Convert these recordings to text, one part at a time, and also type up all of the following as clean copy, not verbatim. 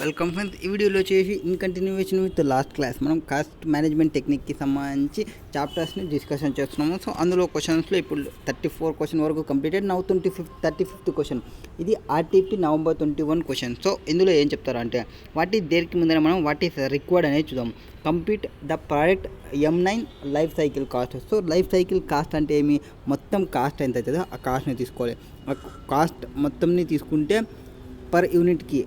Welcome friends. ఈ వీడియోలో వచ్చేసి in continuation with last class మనం కాస్ట్ మేనేజ్మెంట్ టెక్నిక్కి సంబంధించి చాప్టర్స్ని డిస్కషన్ చేస్తున్నాము. సో అందులో క్వశ్చన్స్లో ఇప్పుడు 34 క్వశ్చన్ వరకు కంప్లీటెడ్. Now 35th question. ఇది ఆర్టీపీ నవంబర్ 21 క్వశ్చన్. సో ఇందులో ఏం చెప్తారంటే వాట్ ఈస్ దేనికి ముందర మనం వాట్ ఈస్ రిక్వైర్డ్ అనేది చూద్దాం. Complete the product M9 life cycle cost. So life cycle cost అంటే ఏమి, మొత్తం కాస్ట్ ఎంత అవుతుందో ఆ కాస్ట్ని తీసుకోవాలి. ఆ కాస్ట్ మొత్తంని తీసుకుంటే పర్ యూనిట్కి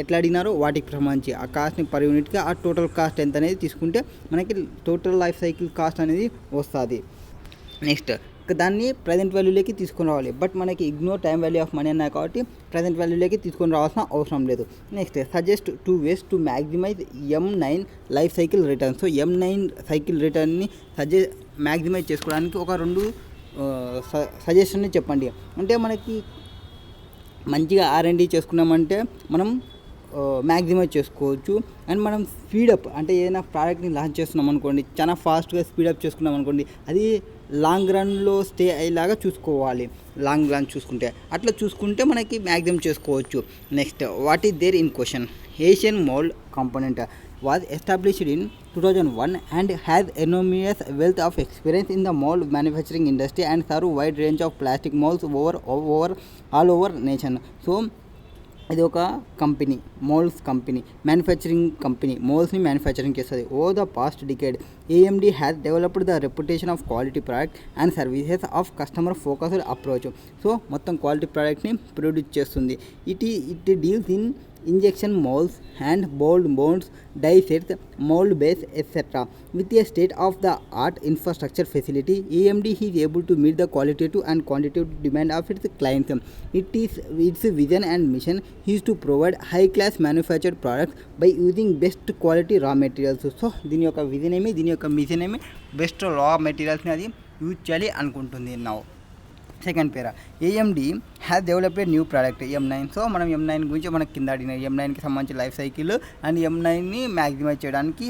ఎట్లా అడిగినారో వాటికి సంబంధించి ఆ కాస్ట్ని పర్ యూనిట్కి ఆ టోటల్ కాస్ట్ ఎంత అనేది తీసుకుంటే మనకి టోటల్ లైఫ్ సైకిల్ కాస్ట్ అనేది వస్తుంది. నెక్స్ట్ దాన్ని ప్రజెంట్ వాల్యూలోకి తీసుకొని రావాలి. బట్ మనకి ignore time value of money అన్నాయి కాబట్టి ప్రజెంట్ వాల్యూలోకి తీసుకొని రావాల్సిన అవసరం లేదు. Next suggest 2 ways to maximize M9 life cycle return. So M9 cycle రిటర్న్ని మ్యాక్సిమైజ్ చేసుకోవడానికి ఒక 2 సజెషన్ని చెప్పండి. అంటే మనకి మంచిగా R&D చేసుకున్నామంటే మనం మ్యాక్సిమైజ్ చేసుకోవచ్చు. అండ్ మనం స్పీడప్ అంటే ఏదైనా ప్రోడక్ట్ని లాంచ్ చేస్తున్నాం అనుకోండి, చాలా ఫాస్ట్గా స్పీడప్ చేసుకున్నాం అనుకోండి, అది లాంగ్ రన్లో స్టే అయ్యేలాగా చూసుకోవాలి. లాంగ్ రన్ చూసుకుంటే అట్లా చూసుకుంటే మనకి మ్యాక్సిమం చేసుకోవచ్చు. Next what is there in question. Asian mould component was established in 2001 and has enormous wealth of experience in the mold manufacturing industry and serve wide range of plastic molds all over nation. So ఇది ఒక company, molds company, manufacturing company, మోల్డ్స్ని manufacturing చేస్తుంది. Over the past decade AMD has developed the reputation of quality product and services of customer focused approach. So మొత్తం quality ప్రోడక్ట్ని produce చేస్తుంది. It deals in injection molds and molds, die sets, mold base, etc. With a state-of-the-art infrastructure facility, AMD is able to meet the qualitative and quantitative demand of its clients. Its vision and mission is to provide high-class manufactured products by using best quality raw materials. So, దీని యొక్క vision ఏమి, దీని యొక్క machine ఏమి, best రా మెటీరియల్స్ని అది use చేయాలి అనుకుంటుంది. Now second para AMD has developed new product M9. So మనం M9 గురించి మనకి కింద అడిగినారు. M9కి సంబంధించి లైఫ్ సైకిల్ అండ్ M9ని మ్యాక్సిమైజ్ చేయడానికి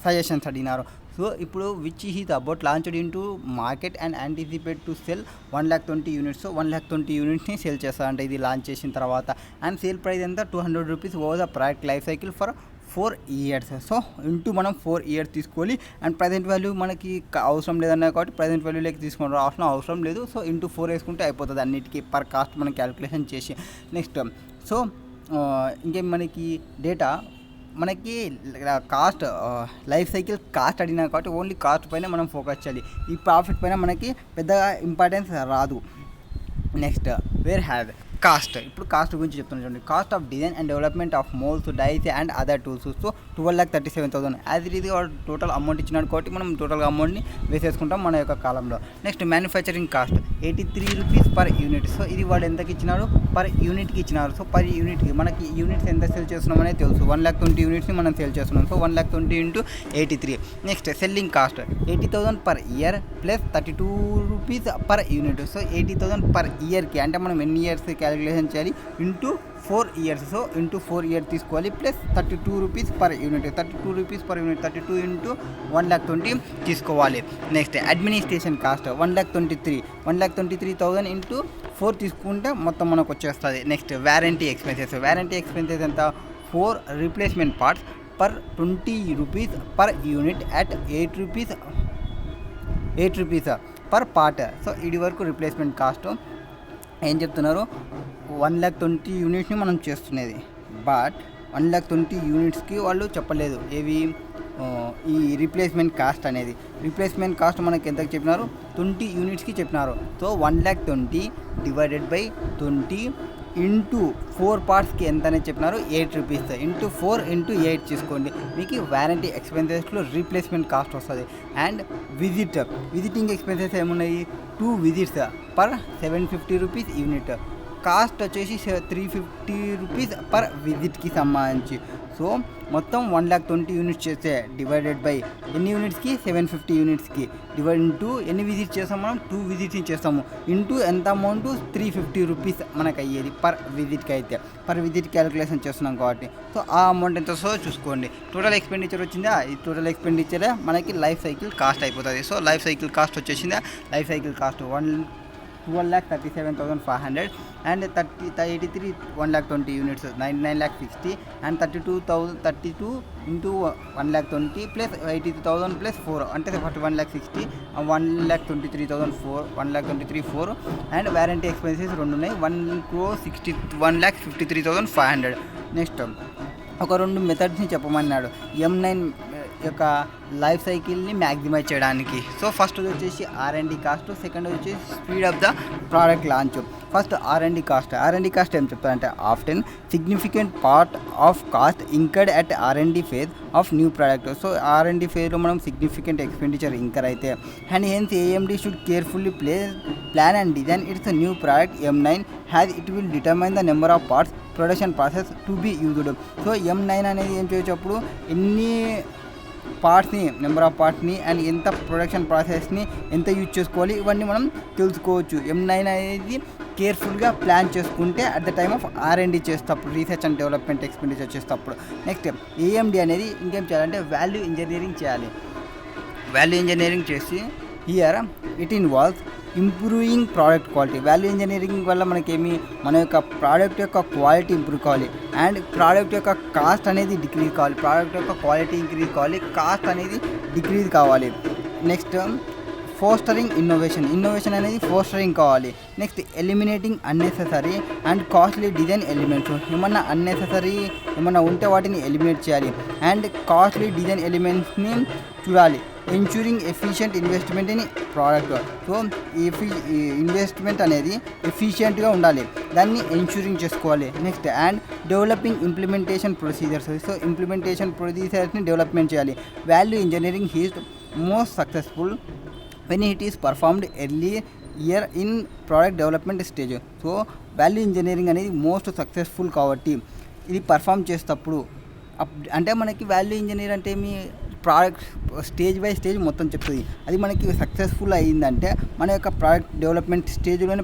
సజెషన్స్ అడిగినారు. సో ఇప్పుడు which is about launched in to market and anticipate to sell 120 units. So 120 యూనిట్స్ని సేల్ చేస్తారంట ఇది లాంచ్ చేసిన తర్వాత. అండ్ సేల్ ప్రైస్ ఎంత 200 rupees over the product life cycle for 4 years. So into మనం 4 years తీసుకోవాలి. అండ్ ప్రజెంట్ వాల్యూ మనకి అవసరం లేదన్నా కాబట్టి ప్రజెంట్ వాల్యూలోకి తీసుకొని రావాల్సిన అవసరం లేదు. సో ఇంటూ 4 వేసుకుంటే అయిపోతుంది అన్నిటికీ పర్ కాస్ట్ మనం క్యాలిక్యులేషన్ చేసి. నెక్స్ట్ సో ఇంకేం మనకి డేటా మనకి కాస్ట్ లైఫ్ సైకిల్ కాస్ట్ అడిగినా కాబట్టి ఓన్లీ కాస్ట్ పైన మనం ఫోకస్ చేయాలి. ఈ ప్రాఫిట్ పైన మనకి పెద్దగా ఇంపార్టెన్స్ రాదు. Next where have cost. ఇప్పుడు కాస్ట్ గురించి చెప్తున్నాను చూడండి. Cost of design and development of moulds, dies and other tools. So 12,37,000 as it is total amount ఇచ్చినాడు కాబట్టి మనం టోటల్గా అమౌంట్ని వేసేసుకుంటాం మన యొక్క కాలంలో. Next manufacturing cost 83 rupees per unit. So ఇది వాడు ఎంతకి ఇచ్చినాడు, పర్ యూనిట్కి ఇచ్చినారు. సో పర్ యూనిట్కి మనకి యూనిట్స్ ఎంత సేల్ చేస్తున్నాం అనేది తెలుసు. 120 యూనిట్స్ని మనం సేల్ చేస్తున్నాం. So 120 into 83. Next selling cost 80,000 per year plus 32 rupees per unit. So 80,000 per ఇయర్కి అంటే మనం ఎన్ని ఇయర్స్ క్యాలిక్యులేషన్ చేయాలి into 4 years. So into 4 years తీసుకోవాలి plus 32 rupees per unit. 32 rupees per unit 32 into 120 తీసుకోవాలి. నెక్స్ట్ అడ్మినిస్ట్రేషన్ కాస్ట్ 123,000 ఇంటూ 4 తీసుకుంటే మొత్తం మనకు వచ్చేస్తుంది. నెక్స్ట్ వారంటీ ఎక్స్పెన్సెస్ ఎంత 4 replacement parts per 20 rupees per unit at 8 rupees per part. So ఇది వరకు replacement cost. ఏం చెప్తున్నారు 120 యూనిట్స్ని మనం చేస్తున్నది. బట్ 120 యూనిట్స్కి వాళ్ళు చెప్పలేదు ఏవి ఈ రీప్లేస్మెంట్ కాస్ట్ అనేది. రీప్లేస్మెంట్ కాస్ట్ మనకి ఎంతకు చెప్పినారు 20 యూనిట్స్కి చెప్పినారు. సో 120 డివైడెడ్ బై 20 ఇంటూ 4 పార్ట్స్కి ఎంత అనేది చెప్పినారు 8 రూపీస్. ఇంటూ 4 ఇంటూ 8 తీసుకోండి. మీకు వారంటీ ఎక్స్పెన్సెస్లో రీప్లేస్మెంట్ కాస్ట్ వస్తుంది. అండ్ విజిటింగ్ ఎక్స్పెన్సెస్ ఏమున్నాయి 2 visits per 750 rupees unit. Cost వచ్చేసి 350 రూపీస్ పర్ విజిట్కి సంబంధించి. సో మొత్తం 120 యూనిట్స్ చేస్తే డివైడెడ్ బై ఎన్ని యూనిట్స్కి 750 యూనిట్స్కి డివైడ్ ఇంటూ ఎన్ని విజిట్స్ చేస్తాం మనం 2 విజిట్స్ని చేస్తాము ఇంటూ ఎంత అమౌంట్ 350 రూపీస్ మనకు అయ్యేది పర్ విజిట్కి. అయితే పర్ విజిట్ క్యాలిక్యులేషన్ చేస్తున్నాం కాబట్టి సో ఆ అమౌంట్ ఎంత వస్తుందో చూసుకోండి. టోటల్ ఎక్స్పెండిచర్ వచ్చిందా, ఈ టోటల్ ఎక్స్పెండిచరే మనకి లైఫ్ సైకిల్ కాస్ట్ అయిపోతుంది. సో లైఫ్ సైకిల్ కాస్ట్ వచ్చేసిందా, life cycle cost 12,37,500 and 83 1,20 units 99,60 and 32 into 1,20 plus 82,000 plus 4 అంటే 41,60 1,23,004 1,23,4 and వారంటీ ఎక్స్పెన్సెస్ 2 ఉన్నాయి 1,61,53,500. నెక్స్ట్ ఒక 2 మెథడ్స్ని చెప్పమన్నాడు M9 యొక్క లైఫ్ సైకిల్ని మ్యాక్సిమైజ్ చేయడానికి. సో ఫస్ట్ వచ్చేసి R&D కాస్ట్, సెకండ్ వచ్చేసి speed of the product launch. First R&D cost ఏం చెప్తారంటే often significant part of cost incurred at R&D phase of new product. So R&D ఫేజ్లో మనం సిగ్నిఫికెంట్ ఎక్స్పెండిచర్ ఇంకర్ అయితే and hence AMD should carefully plan and design its new product M9 has it will determine the number of parts production process to be used. So M9 అనేది ఏం చేయొచ్చప్పుడు ఎన్ని పార్ట్స్ని number of పార్ట్స్ని and ఎంత production ప్రాసెస్ని ఎంత use చేసుకోవాలి ఇవన్నీ మనం తెలుసుకోవచ్చు. M9 అనేది కేర్ఫుల్గా ప్లాన్ చేసుకుంటే at the time of R&D చేసేటప్పుడు రీసెర్చ్ అండ్ డెవలప్మెంట్ ఎక్స్పెండిచర్ చేసేటప్పుడు. నెక్స్ట్ AMD అనేది ఇంకేం చేయాలంటే వాల్యూ ఇంజనీరింగ్ చేయాలి. వాల్యూ ఇంజనీరింగ్ చేసి here it involves improving product quality. Value engineering వల్ల మనకేమి మన యొక్క ప్రోడక్ట్ యొక్క క్వాలిటీ ఇంప్రూవ్ కావాలి అండ్ ప్రోడక్ట్ యొక్క కాస్ట్ అనేది డిక్రీజ్ కావాలి. ప్రోడక్ట్ యొక్క క్వాలిటీ ఇంక్రీజ్ కావాలి, కాస్ట్ అనేది డిక్రీజ్ కావాలి. నెక్స్ట్ ఫోస్టరింగ్ ఇన్నోవేషన్ అనేది ఫోస్టరింగ్ కావాలి. Next eliminating unnecessary and costly design elements. ఏమన్నా అన్నెసెసరీ ఏమన్నా ఉంటే వాటిని ఎలిమినేట్ చేయాలి అండ్ కాస్ట్లీ డిజైన్ ఎలిమెంట్స్ని చూడాలి. Ensuring efficient investment in product. So investment అనేది ఎఫిషియెంట్గా ఉండాలి, దాన్ని ఎన్ష్యూరింగ్ చేసుకోవాలి. Next and developing implementation procedures. So implementation ప్రొసీజర్స్ని డెవలప్మెంట్ చేయాలి. Value engineering is most successful when it is performed early year in product development stage. So value engineering అనేది most successful కాబట్టి ఇది పర్ఫామ్ చేసేటప్పుడు అంటే మనకి వాల్యూ ఇంజనీర్ అంటే ఏమి ప్రోడక్ట్ స్టేజ్ బై స్టేజ్ మొత్తం చెప్తుంది. అది మనకి సక్సెస్ఫుల్ అయ్యిందంటే మన యొక్క ప్రోడక్ట్ డెవలప్మెంట్ స్టేజ్లోనే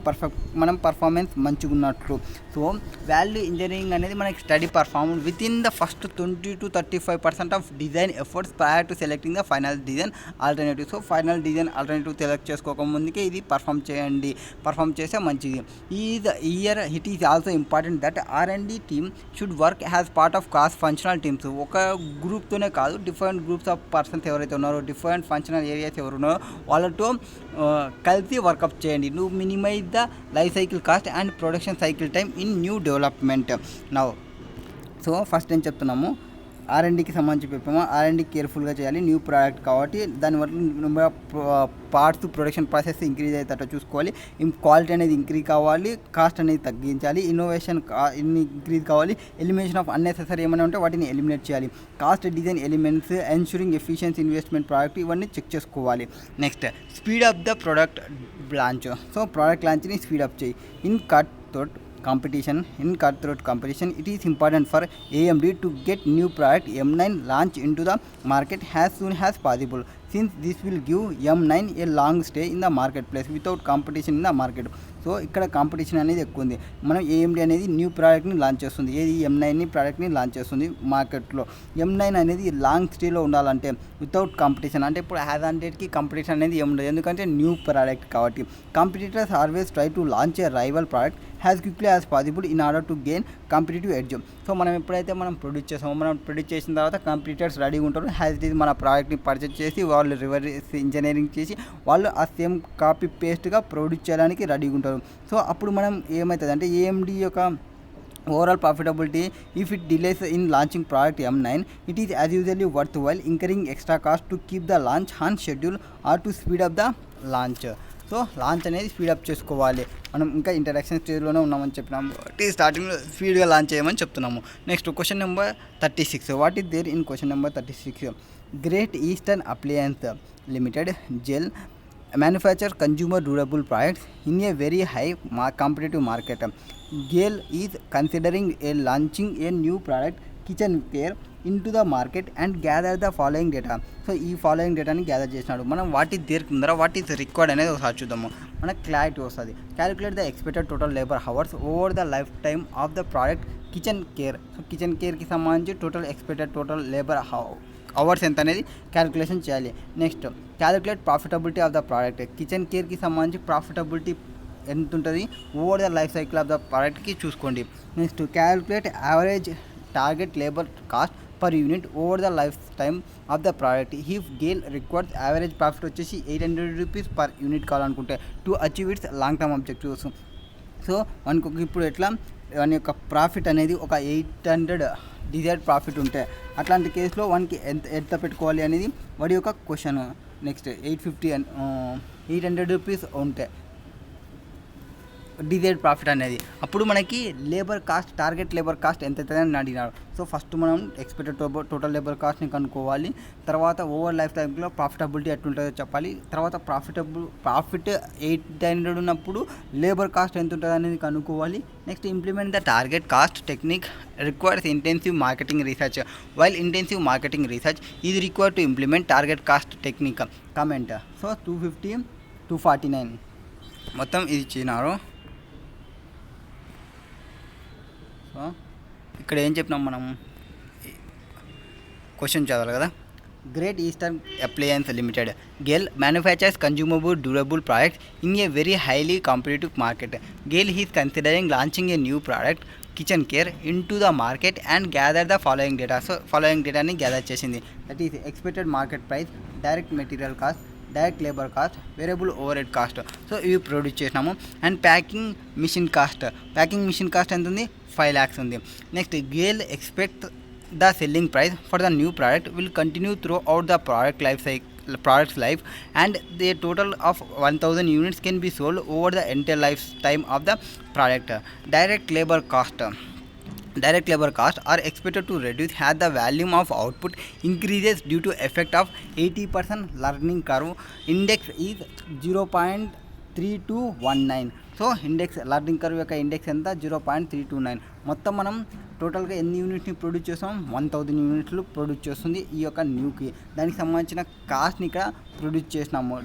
మనం పర్ఫార్మెన్స్ మంచిగా ఉన్నట్లు. సో వాల్యూ ఇంజనీరింగ్ అనేది మనకి study perform with in the first 20 to 35% of design efforts prior to selecting the final design alternative. So final design alternative select చేసుకోకముందుకే ఇది పర్ఫామ్ చేస్తే మంచిది. It is also important that R&D team should work has part of cross functional teams. ఒక గ్రూప్తోనే కాదు, different groups of persons ఎవరైతే ఉన్నారో, different functional areas ఎవరు ఉన్నారో వాళ్ళతో కలిసి వర్కప్ చేయండి. నువ్వు minimise the life cycle cost and production cycle time in new development. Now so first ఏం చెప్తున్నాము, R&Dకి సంబంధించి చెప్పాము. R&D కేర్ఫుల్గా చేయాలి, న్యూ ప్రోడక్ట్ కాబట్టి దానివల్ల number of parts production process increase అయ్యేటట్టు చూసుకోవాలి. క్వాలిటీ అనేది ఇంక్రీజ్ కావాలి, కాస్ట్ అనేది తగ్గించాలి, ఇన్నోవేషన్ ఇంక్రీజ్ కావాలి, ఎలిమినేషన్ ఆఫ్ అన్నెసెసరీ ఏమైనా ఉంటే వాటిని ఎలిమినేట్ చేయాలి, cost design elements, ensuring efficiency investment product ఇవన్నీ చెక్ చేసుకోవాలి. Next speed up the product launch. So product లాంచ్ని స్పీడ్ అప్ చేయి. In cutthroat competition, it is important for AMD to get new product M9 launch into the market as soon as possible, since this will give M9 a long stay in the marketplace without competition in the market. So ఇక్కడ competition అనేది ఎక్కువ ఉంది. మనం AMD అనేది new ప్రోడక్ట్ని launch చేస్తుంది, ఏది M9 ప్రోడక్ట్ని లాంచ్ చేస్తుంది మార్కెట్లో. M9 అనేది లాంగ్ స్టేలో ఉండాలంటే వితౌట్ కాంపిటీషన్, అంటే ఇప్పుడు హ్యాజ్ హండ్రెడ్కి కాంపిటీషన్ అనేది ఏముండదు, ఎందుకంటే న్యూ ప్రోడక్ట్ కాబట్టి. Competitors always try to launch A rival product has quickly as possible in order to gain competitive edge. So మనం ఎప్పుడైతే ప్రొడ్యూస్ చేసిన తర్వాత కాంపిటీటర్స్ రెడీగా ఉంటారు, హ్యాజ్ ఇట్ ఈజ్ మన ప్రోడక్ట్ని పర్చేస్ చేసి వాళ్ళు రివర్స్ ఇంజనీరింగ్ చేసి వాళ్ళు ఆ సేమ్ కాపీ పేస్ట్గా ప్రొడ్యూస్ చేయడానికి రెడీగా ఉంటారు. సో అప్పుడు మనం ఏమవుతుంది అంటే AMD యొక్క overall profitability if it delays in launching product M9, it is as usually worth while incurring extra cost to keep the launch on schedule are to speed up the launch. So launch అనేది speedup చేసుకోవాలి. మనం ఇంకా introduction స్టేజ్లోనే ఉన్నామని చెప్పినాము, స్టార్టింగ్లో స్పీడ్గా launch చేయమని చెప్తున్నాము. Next question number 36. What is there in question number 36? Great Eastern Appliance Limited GEL manufacture consumer durable products in a very high competitive market. GAIL is considering launching a new product kitchenware into the market and gather the following data. So ఈ following డేటాని gather చేసినాడు. మనం what is there కింద what is required అనేది ఒకసారి చూద్దాము, మనకు clarity వస్తుంది. Calculate the expected total labour hours over the life time of the product kitchen care. So kitchen కేర్కి సంబంధించి టోటల్ లేబర్ అవర్స్ ఎంత అనేది క్యాలిక్యులేషన్ చేయాలి. Next calculate profitability of the product. Kitchen కేర్కి సంబంధించి ప్రాఫిటబిలిటీ ఎంత ఉంటుంది over the life cycle of the ప్రోడక్ట్కి చూసుకోండి. Next calculate average target labour cost per unit over the life time of the product. If Gayle requires average profit వచ్చేసి 800 rupees per unit కావాలనుకుంటే to achieve it's long term objectives. So మనకు ఇప్పుడు ఎట్లా వాని యొక్క profit అనేది ఒక 800 desired profit ఉంటే అట్లాంటి కేసులో వానికి ఎంత పెట్టుకోవాలి అనేది వాడి యొక్క క్వశ్చన్. నెక్స్ట్ 800 రూపీస్ ఉంటే డిజైర్డ్ ప్రాఫిట్ అనేది అప్పుడు మనకి labour cost target labour cost ఎంత అవుతుందని అడిగినారు. సో ఫస్ట్ మనం ఎక్స్పెక్టెడ్ టోటల్ లేబర్ కాస్ట్ని కనుక్కోవాలి. తర్వాత ఓవర్ లైఫ్ టైంలో ప్రాఫిటబిలిటీ ఎట్లుంటుందో చెప్పాలి. తర్వాత ప్రాఫిట్ 800 ఉన్నప్పుడు లేబర్ కాస్ట్ ఎంత ఉంటుంది అనేది కనుక్కోవాలి. Next implement the target cost technique requires intensive marketing research. While intensive marketing research is required to implement target cost technique. Comment. So 250 249 మొత్తం ఇది ఇచ్చినారు. సో ఇక్కడ ఏం చెప్పినాం మనం క్వశ్చన్ చదవాలి కదా. Great Eastern Appliance Limited GEL manufactures consumable durable products in a very highly competitive market. GEL is considering launching a new product kitchen care into the market and gather the following data. So following డేటాని gather చేసింది. That is expected market price, direct material cost, direct labour cost, variable overhead cost. So ఇవి produce చేసినాము. And packing machine cost ఎంత ఉంది 5 lakhs ఉంది. Next Gayle expect the selling price for the new product will continue through out the product's life and the total of 1000 units can be sold over the entire lifetime of the product. Direct labor cost are expected to reduce as the volume of output increases due to effect of 80% learning curve. Index is 0.3219. So index learning curve యొక్క index ఎంత 0.329. మొత్తం మనం టోటల్గా ఎన్ని యూనిట్ని produce చేస్తాం 1000 యూనిట్లు produce చేస్తుంది ఈ యొక్క న్యూకి. దానికి సంబంధించిన కాస్ట్ని ఇక్కడ ప్రొడ్యూస్ చేసినాము.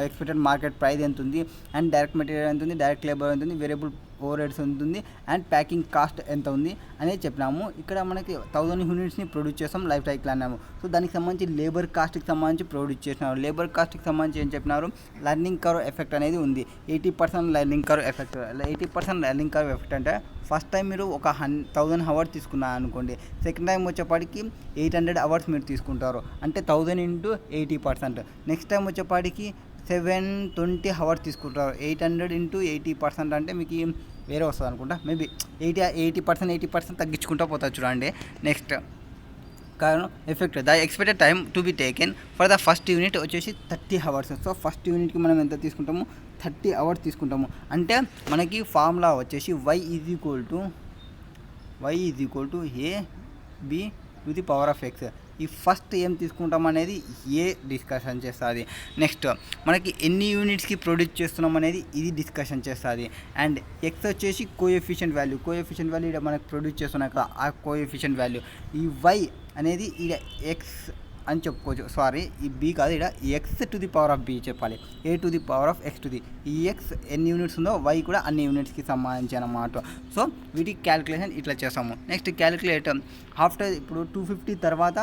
ఎక్స్పెక్టెడ్ మార్కెట్ ప్రైస్ ఎంత ఉంది, అండ్ డైరెక్ట్ మెటీరియల్ ఎంత ఉంది, డైరెక్ట్ లేబర్ ఎంత ఉంది, వేరియబుల్ ఓవర్ హెడ్స్ ఉంటుంది, అండ్ ప్యాకింగ్ కాస్ట్ ఎంత ఉంది అనేది చెప్పినాము. ఇక్కడ మనకి 1000 యూనిట్స్ని ప్రొడ్యూస్ చేస్తాం లైఫ్ సైకిల్ అన్నాము. సో దానికి సంబంధించి లేబర్ కాస్ట్కి సంబంధించి ప్రొడ్యూస్ చేసినారు. లేబర్ కాస్ట్కి సంబంధించి ఏం చెప్పినారు, లర్నింగ్ కర్వ్ ఎఫెక్ట్ అనేది ఉంది. 80% learning curve effect. 80% learning curve effect అంటే ఫస్ట్ టైం మీరు ఒక 1000 అవర్స్ తీసుకున్నారు అనుకోండి, సెకండ్ టైం వచ్చేపాటికి 800 అవర్స్ మీరు తీసుకుంటారు, అంటే 1000 into 80%. నెక్స్ట్ టైం వచ్చేపాటికి 720 అవర్స్ తీసుకుంటారు. 800 into 80% అంటే మీకు వేరే వస్తుంది అనుకుంటా. మేబీ 80% తగ్గించుకుంటూ పోతారు చూడండి. నెక్స్ట్ కారణం effect the expected time to be taken for the first unit వచ్చేసి 30 అవర్స్. సో ఫస్ట్ యూనిట్కి మనం ఎంత తీసుకుంటాము 30 అవర్స్ తీసుకుంటాము. అంటే మనకి ఫార్ములా వచ్చేసి y is equal to AB to the power of x. ఈ ఫస్ట్ ఏం తీసుకుంటాం అనేది ఏ డిస్కషన్ చేస్తుంది. నెక్స్ట్ మనకి ఎన్ని యూనిట్స్కి ప్రొడ్యూస్ చేస్తున్నాం అనేది ఇది డిస్కషన్ చేస్తుంది. అండ్ ఎక్స్ వచ్చేసి కోఎఫిషియంట్ వాల్యూ ఇక్కడ మనకి ప్రొడ్యూస్ చేస్తున్నాం కదా ఆ కోఎఫిషియంట్ వాల్యూ. ఈ వై అనేది ఇక్కడ ఎక్స్ అని చెప్పుకోవచ్చు. సారీ ఈ బి కాదు, ఇక్కడ x to the power of B చెప్పాలి. A to the power of x to the. ఈ ఎక్స్ ఎన్ని యూనిట్స్ ఉందో వై కూడా అన్ని యూనిట్స్కి సంబంధించి అన్నమాట. సో వీటికి క్యాలిక్యులేషన్ ఇట్లా చేస్తాము. నెక్స్ట్ క్యాలిక్యులేట్ ఆఫ్టర్ ఇప్పుడు 250 తర్వాత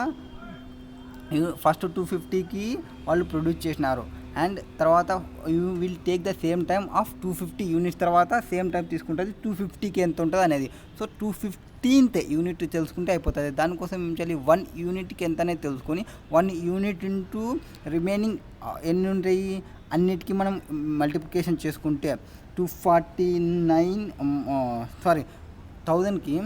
ఫస్ట్ 250కి వాళ్ళు ప్రొడ్యూస్ చేసినారు. అండ్ తర్వాత you will take the same time of 250 units తర్వాత సేమ్ టైం తీసుకుంటుంది 250కి ఎంత ఉంటుంది అనేది. సో 215th యూనిట్ తెలుసుకుంటే అయిపోతుంది. దానికోసం ఏం చేయాలి 1 యూనిట్కి ఎంత అనేది తెలుసుకొని 1 యూనిట్ ఇంటూ రిమైనింగ్ ఎన్ని ఉంటాయి అన్నిటికీ మనం మల్టిప్లికేషన్ చేసుకుంటే 249 సారీ 1000కి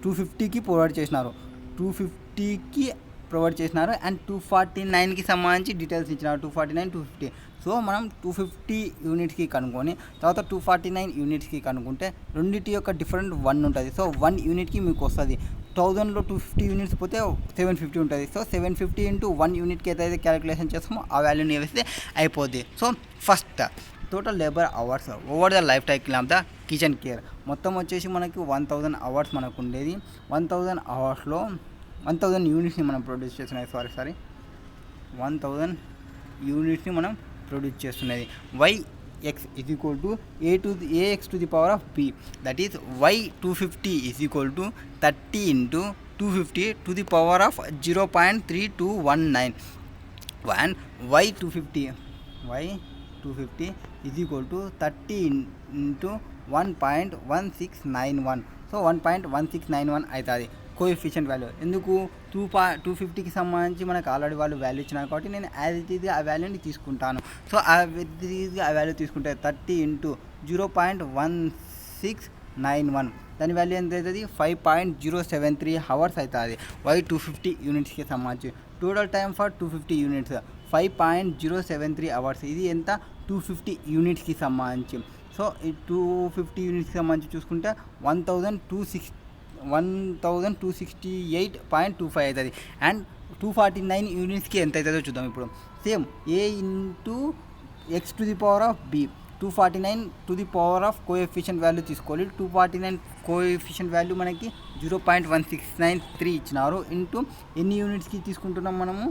250కి ప్రొవైడ్ చేసినారు. 250కి ప్రొవైడ్ చేసినారు అండ్ 249కి సంబంధించి డీటెయిల్స్ ఇచ్చినారు. 249 250. సో మనం 250 యూనిట్స్కి కనుక్కొని తర్వాత 249 యూనిట్స్కి కనుక్కుంటే రెండింటి యొక్క డిఫరెంట్ 1 ఉంటుంది. సో 1 యూనిట్కి మీకు వస్తుంది. 1000లో 250 యూనిట్స్ పోతే 750 ఉంటుంది. సో 750 into 1 యూనిట్కి అయితే క్యాలిక్యులేషన్ చేస్తామో ఆ వాల్యూని వేస్తే అయిపోద్ది. So first total labour hours over the life cycle of the kitchen care మొత్తం వచ్చేసి మనకి 1000 అవర్స్ మనకు ఉండేది. 1000 అవర్స్లో 1000 యూనిట్స్ని మనం ప్రొడ్యూస్ చేస్తున్నాయి. సారీ 1000 యూనిట్స్ని మనం ప్రొడ్యూస్ చేస్తున్నది. yx is equal to ax to the power of b. That is y 250 is equal to 30 into 250 to the power of 0.3219. And y 250 250 is equal to 30 into 1.1691. So 1.1691 అవుతుంది coefficient value. ఎందుకు 250కి సంబంధించి మనకు already వాళ్ళు value ఇచ్చినారు కాబట్టి నేను as it is ఆ వాల్యూని తీసుకుంటాను. సో ఆ వాల్యూ తీసుకుంటే 30 ఇంటూ 0.1691 దాని వాల్యూ ఎంత అవుతుంది 5.073 అవర్స్ అవుతుంది. వై 250 యూనిట్స్కి సంబంధించి total time for 250 units 5.073 hours. ఇది ఎంత 250 యూనిట్స్కి సంబంధించి. సో ఈ 250 యూనిట్స్కి సంబంధించి చూసుకుంటే 1268.25 అవుతుంది. అండ్ 249 యూనిట్స్కి ఎంత అవుతుందో చూద్దాం ఇప్పుడు. Same A into X to the power of B 249 to the power of coefficient value తీసుకోవాలి. 249 కోఎఫిషియంట్ వాల్యూ మనకి 0.1693 ఇచ్చినారు. ఇంటూ ఎన్ని యూనిట్స్కి తీసుకుంటున్నాం మనము,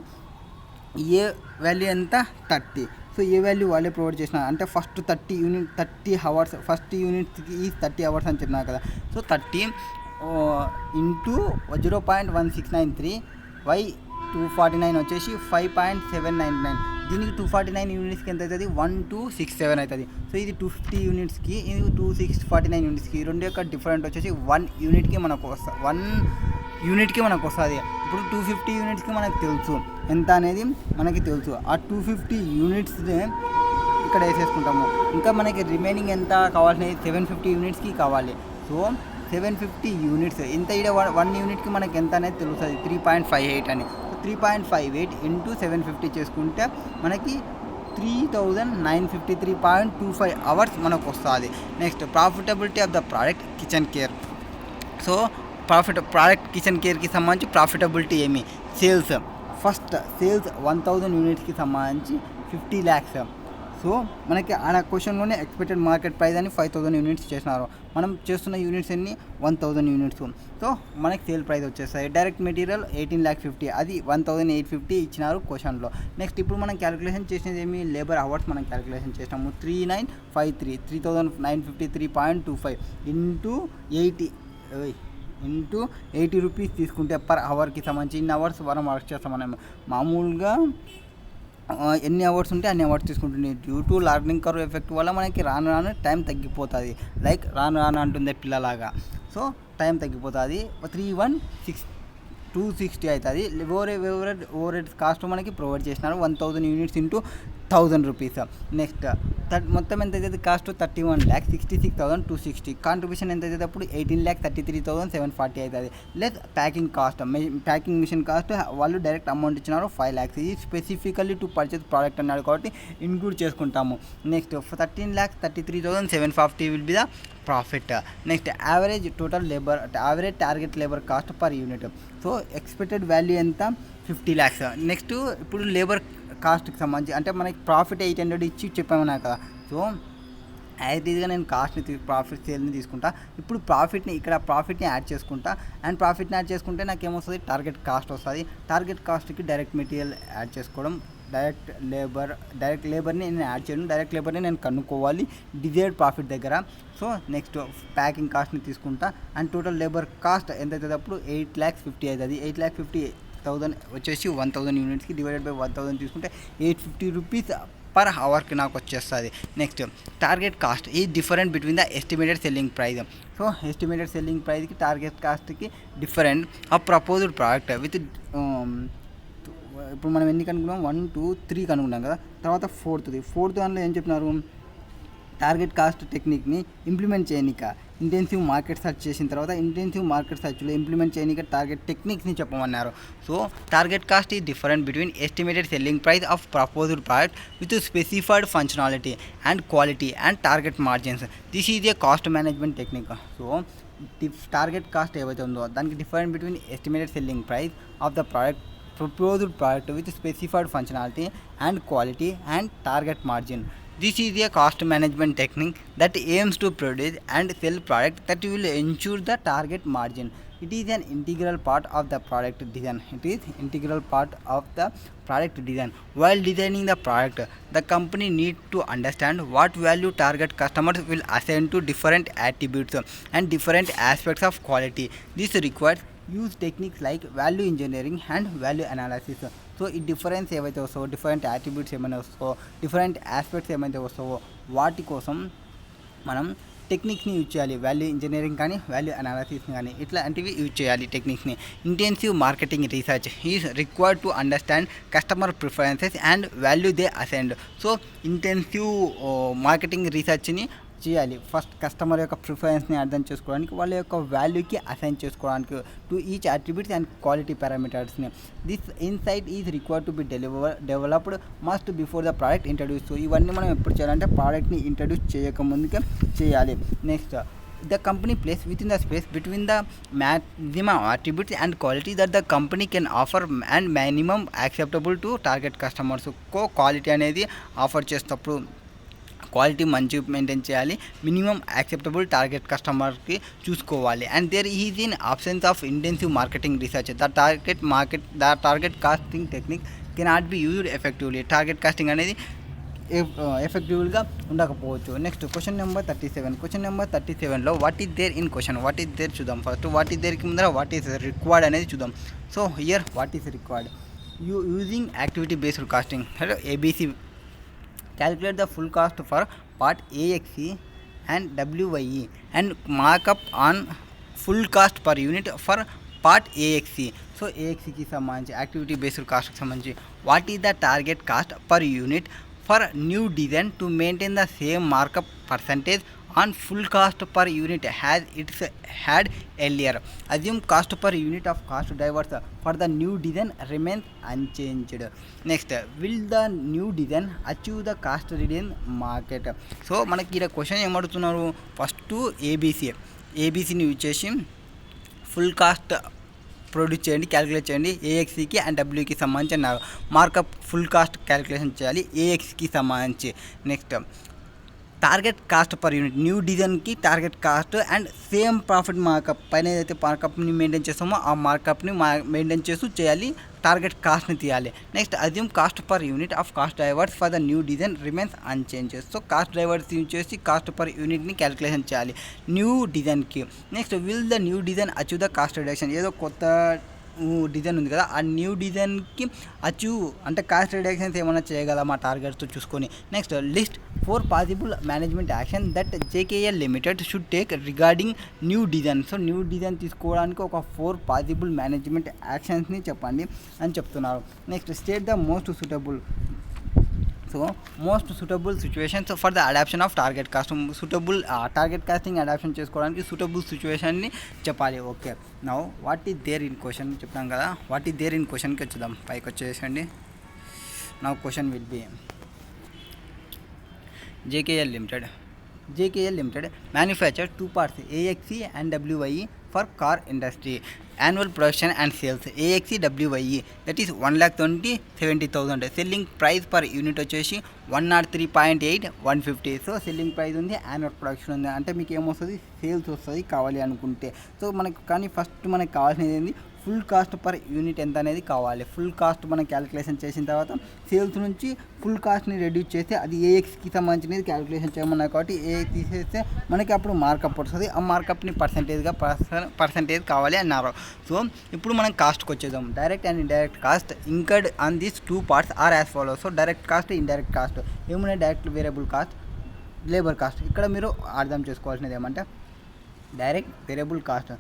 ఏ వాల్యూ ఎంత 30. సో ఏ వాల్యూ వాళ్ళే ప్రొవైడ్ చేసిన అంటే ఫస్ట్ 30 అవర్స్ ఫస్ట్ యూనిట్స్కి 30 అవర్స్ అని చెప్పినా కదా. సో 30 ఇంటూ 0.1693 వై 249 వచ్చేసి 5.799. దీనికి 249 యూనిట్స్కి ఎంత అవుతుంది 1267 అవుతుంది. సో ఇది 250 యూనిట్స్కి, ఇది 2649 యూనిట్స్కి. రెండు యొక్క డిఫరెంట్ వచ్చేసి 1 యూనిట్కి మనకు వస్తుంది. ఇప్పుడు 250 యూనిట్స్కి మనకు తెలుసు ఎంత అనేది మనకి తెలుసు. ఆ 250 యూనిట్స్ని ఇక్కడ వేసేసుకుంటాము. ఇంకా మనకి రిమైనింగ్ ఎంత కావాల్సిన 750 యూనిట్స్కి కావాలి. సో 750 యూనిట్స్ ఇంత ఇక్కడ 1 యూనిట్కి మనకి ఎంత అనేది తెలుస్తుంది 3.58 అని. 3.58 ఇంటూ 750 చేసుకుంటే మనకి 3953.25 అవర్స్ మనకు వస్తుంది. Next profitability of the product kitchen care. So product kitchen కేర్కి సంబంధించి ప్రాఫిటబిలిటీ ఏమి, సేల్స్ 1000 యూనిట్స్కి సంబంధించి 50 lakhs. సో మనకి ఆ క్వశ్చన్లోనే ఎక్స్పెక్టెడ్ మార్కెట్ ప్రైస్ అని 5000 యూనిట్స్ చేసినారు. మనం చేస్తున్న యూనిట్స్ ఎన్ని 1000 యూనిట్స్. సో మనకి సేల్ ప్రైస్ వచ్చేస్తాయి. డైరెక్ట్ మెటీరియల్ 18,50,000 అది 1850 ఇచ్చినారు క్వశ్చన్లో. నెక్స్ట్ ఇప్పుడు మనం క్యాలిక్యులేషన్ చేసినది ఏమి, లేబర్ అవర్స్ మనం క్యాలిక్యులేషన్ చేసినాము 3953 ఇంటూ 80 రూపీస్ తీసుకుంటే పర్ అవర్కి సంబంధించి ఇన్ని అవర్స్ మనం వర్క్ చేస్తాం. మనం మామూలుగా ఎన్ని అవర్స్ ఉంటే అన్ని అవర్స్ తీసుకుంటుంది. Due to learning curve effect వల్ల మనకి రాను టైం తగ్గిపోతుంది. లైక్ రాను అంటుంది పిల్లలాగా. సో టైం తగ్గిపోతుంది. 316,260 అవుతుంది. ఓవర్ హెడ్ కాస్ట్ మనకి ప్రొవైడ్ చేసినారు 1000 యూనిట్స్ ఇంటూ 1000 రూపీస్. నెక్స్ట్ మొత్తం ఎంత అవుతుంది కాస్ట్ 31,66,260. కాంట్రిబ్యూషన్ ఎంత అవుతుంది అప్పుడు 18,33,740 అవుతుంది. లేదా ప్యాకింగ్ మిషన్ కాస్ట్ వాళ్ళు డైరెక్ట్ అమౌంట్ ఇచ్చినారు 5 lakhs. ఇది స్పెసిఫికల్లీ టు పర్చేస్ ప్రోడక్ట్ అన్నాడు కాబట్టి ఇంక్లూడ్ చేసుకుంటాము. Next 13,33,740 will be the profit. Next average target labour cost per unit. So expected value ఎంత 50 lakhs. నెక్స్ట్ ఇప్పుడు లేబర్ కాస్ట్కి సంబంధించి అంటే మనకి ప్రాఫిట్ 800 ఇచ్చి చెప్పామన్నా కదా. సో యాజ్ ఈజ్గా నేను ప్రాఫిట్ సేల్ని తీసుకుంటా. ఇప్పుడు ప్రాఫిట్ని యాడ్ చేసుకుంటా. అండ్ ప్రాఫిట్ని యాడ్ చేసుకుంటే నాకు ఏమొస్తుంది టార్గెట్ కాస్ట్ వస్తుంది. టార్గెట్ కాస్ట్కి డైరెక్ట్ మెటీరియల్ యాడ్ చేసుకోవడం, డైరెక్ట్ లేబర్ని నేను యాడ్ చేయడం, డైరెక్ట్ లేబర్ని నేను కనుక్కోవాలి డిజైర్డ్ ప్రాఫిట్ దగ్గర. సో నెక్స్ట్ ప్యాకింగ్ కాస్ట్ని తీసుకుంటా. అండ్ టోటల్ లేబర్ కాస్ట్ ఎంత అవుతుంది అప్పుడు 8,50,000 అవుతుంది. 8,50,000 వచ్చేసి 1000 యూనిట్స్కి డివైడెడ్ బై 1000 తీసుకుంటే 850 రూపీస్ పర్ అవర్కి నాకు వచ్చేస్తుంది. Next target cost is different between the estimated selling price. So estimated selling ప్రైస్కి టార్గెట్ కాస్ట్కి డిఫరెంట్ ఆ ప్రపోజ్డ్ ప్రోడక్ట్ విత్ ఇప్పుడు మనం ఎన్ని కనుక్కున్నాం 1 2 3 కనుక్కున్నాం కదా. తర్వాత ఫోర్త్ దానిలో ఏం చెప్పినారు, టార్గెట్ కాస్ట్ టెక్నిక్ని ఇంప్లిమెంట్ చేయనిక ఇంటెన్సివ్ మార్కెట్ సెర్చ్ చేసిన తర్వాత ఇంటెన్సివ్ మార్కెట్ సెర్చ్లో ఇంప్లిమెంట్ చేయనిక టార్గెట్ టెక్నిక్స్ని చెప్పమన్నారు. So target cost is different between estimated selling price of proposed product with specified functionality and quality and target margins. This is a cost management technique. So target cost ఏవైతే ఉందో దానికి different between estimated selling price of the proposed product with specified functionality and quality and target margin. This is a cost management technique that aims to produce and sell product that will ensure the target margin. It is an integral part of the product design. While designing the product, the company needs to understand what value target customers will assign to different attributes and different aspects of quality. This requires use techniques like value engineering and value analysis. So ఈ difference ఏవైతే వస్తావో, different attributes ఏమైనా వస్తావో, different aspects ఏమైతే వస్తావో వాటి కోసం మనం టెక్నిక్స్ని యూజ్ చేయాలి. వాల్యూ ఇంజనీరింగ్ కానీ, వాల్యూ అనాలిసిస్ కానీ ఇట్లాంటివి యూజ్ చేయాలి టెక్నిక్స్ని. Intensive marketing research is required to understand customer preferences and value they ascend. So intensive marketing రీసెర్చ్ని చేయాలి. ఫస్ట్ కస్టమర్ యొక్క ప్రిఫరెన్స్ని అర్థం చేసుకోవడానికి, వాళ్ళ యొక్క వాల్యూకి అసైన్ చేసుకోవడానికి to each attributes and quality పారామీటర్స్ని. This insight is required to be developed must before the product introduce. So ఇవన్నీ మనం ఎప్పుడు చేయాలంటే ప్రోడక్ట్ని ఇంట్రడ్యూస్ చేయకముందుకే చేయాలి. Next, the company place within the space between the maximum attributes and quality that the company can offer and minimum acceptable to target customers. Quality అనేది offer చేసేటప్పుడు quality మంచి maintain చేయాలి, మినిమం యాక్సెప్టబుల్ టార్గెట్ కస్టమర్కి చూసుకోవాలి. And there is in absence of intensive marketing research the target costing technique cannot be used effectively. Target costing అనేది ఎఫెక్టివ్గా ఉండకపోవచ్చు. Next question number 37. Question number 37లో what is there in question, what is there చూద్దాం. First what is దేర్కి ముందర what is required అనేది చూద్దాం. So here what is required, using activity based costing ABC. Calculate the full cost for part AXC and WYE and markup on full cost per unit for part AXC. So AXCకి సంబంధించి activity based కాస్ట్కి సంబంధించి what is the target cost per unit for new design to maintain the same markup percentage on full cost per unit has it's had earlier. Assume cost per unit of cost drivers for the new design remains unchanged. Next, will the new design achieve the cost reduction market? So మనకి ఇలా question ఏమడుతున్నారు, first ఏబీసీని use చేసి full cost produce చేయండి, calculate చేయండి. ఏఎక్సీకి and డబ్ల్యూకి సంబంధించి markup full cost calculation చేయాలి ఏఎక్స్కి సంబంధించి. Next, target cost per unit new డిజైన్కి target cost and same profit markup పైన ఏదైతే మార్కప్ని మెయింటైన్ చేస్తామో ఆ మార్కప్ని మెయింటైన్ చేస్తూ చేయాలి, టార్గెట్ కాస్ట్ని తీయాలి. Next, assume cost per unit of cost drivers for the new design remains unchanged. So cost drivers use చేసి కాస్ట్ పర్ యూనిట్ని క్యాలిక్యులేషన్ చేయాలి న్యూ డిజైన్కి. Next, will the new design achieve the cost reduction. ఏదో కొత్త design ఉంది కదా, ఆ new డిజైన్కి అచీవ్ అంటే కాస్ట్ రిడక్షన్స్ ఏమైనా చేయగలమా మా టార్గెట్స్తో చూసుకొని. Next, list 4 possible management action that JKL limited should take regarding new design. So new design తీసుకోవడానికి ఒక 4 పాసిబుల్ మేనేజ్మెంట్ యాక్షన్స్ని చెప్పండి అని చెప్తున్నారు. Next, state the most suitable. So most suitable situations for the adoption of target cost. Suitable target costing adoption చేసుకోవడానికి suitable సిచ్యువేషన్ని చెప్పాలి. Okay, now what is there in question చెప్పాం కదా, వాట్ ఈస్ దేర్ ఇన్ క్వశ్చన్కి వచ్చేద్దాం. పైకి వచ్చేసండి. Now question will be JKL Limited manufacture 2 parts AXC and WYE for car industry. Annual production and sales AXC WYE that is 1,70,000. Selling price per unit వచ్చేసి 103.8 150. So selling price ఉంది, annual production ఉంది. అంటే మీకు ఏమొస్తుంది, sales వస్తుంది కావాలి అనుకుంటే. So మనకు కానీ ఫస్ట్ మనకు కావాల్సినది ఏంది, ఫుల్ కాస్ట్ పర్ యూనిట్ ఎంత అనేది కావాలి. ఫుల్ కాస్ట్ మనం క్యాలిక్యులేషన్ చేసిన తర్వాత సేల్స్ నుంచి ఫుల్ కాస్ట్ని రెడ్యూస్ చేస్తే అది ఏఎక్స్కి సంబంధించినది క్యాలిక్యులేషన్ చేయమన్నారు కాబట్టి ఏఎక్స్ తీసేస్తే మనకి అప్పుడు మార్కప్ వస్తుంది. ఆ మార్కప్ని పర్సంటేజ్ కావాలి అన్నారు. సో ఇప్పుడు మనం కాస్ట్కి వచ్చేద్దాం. Direct and indirect cost incurred on these 2 parts are as follow. So direct కాస్ట్, ఇండైరెక్ట్ కాస్ట్ ఏమున్నాయి, direct variable cost, labour cost. ఇక్కడ మీరు అర్థం చేసుకోవాల్సినది ఏమంటే direct variable cost,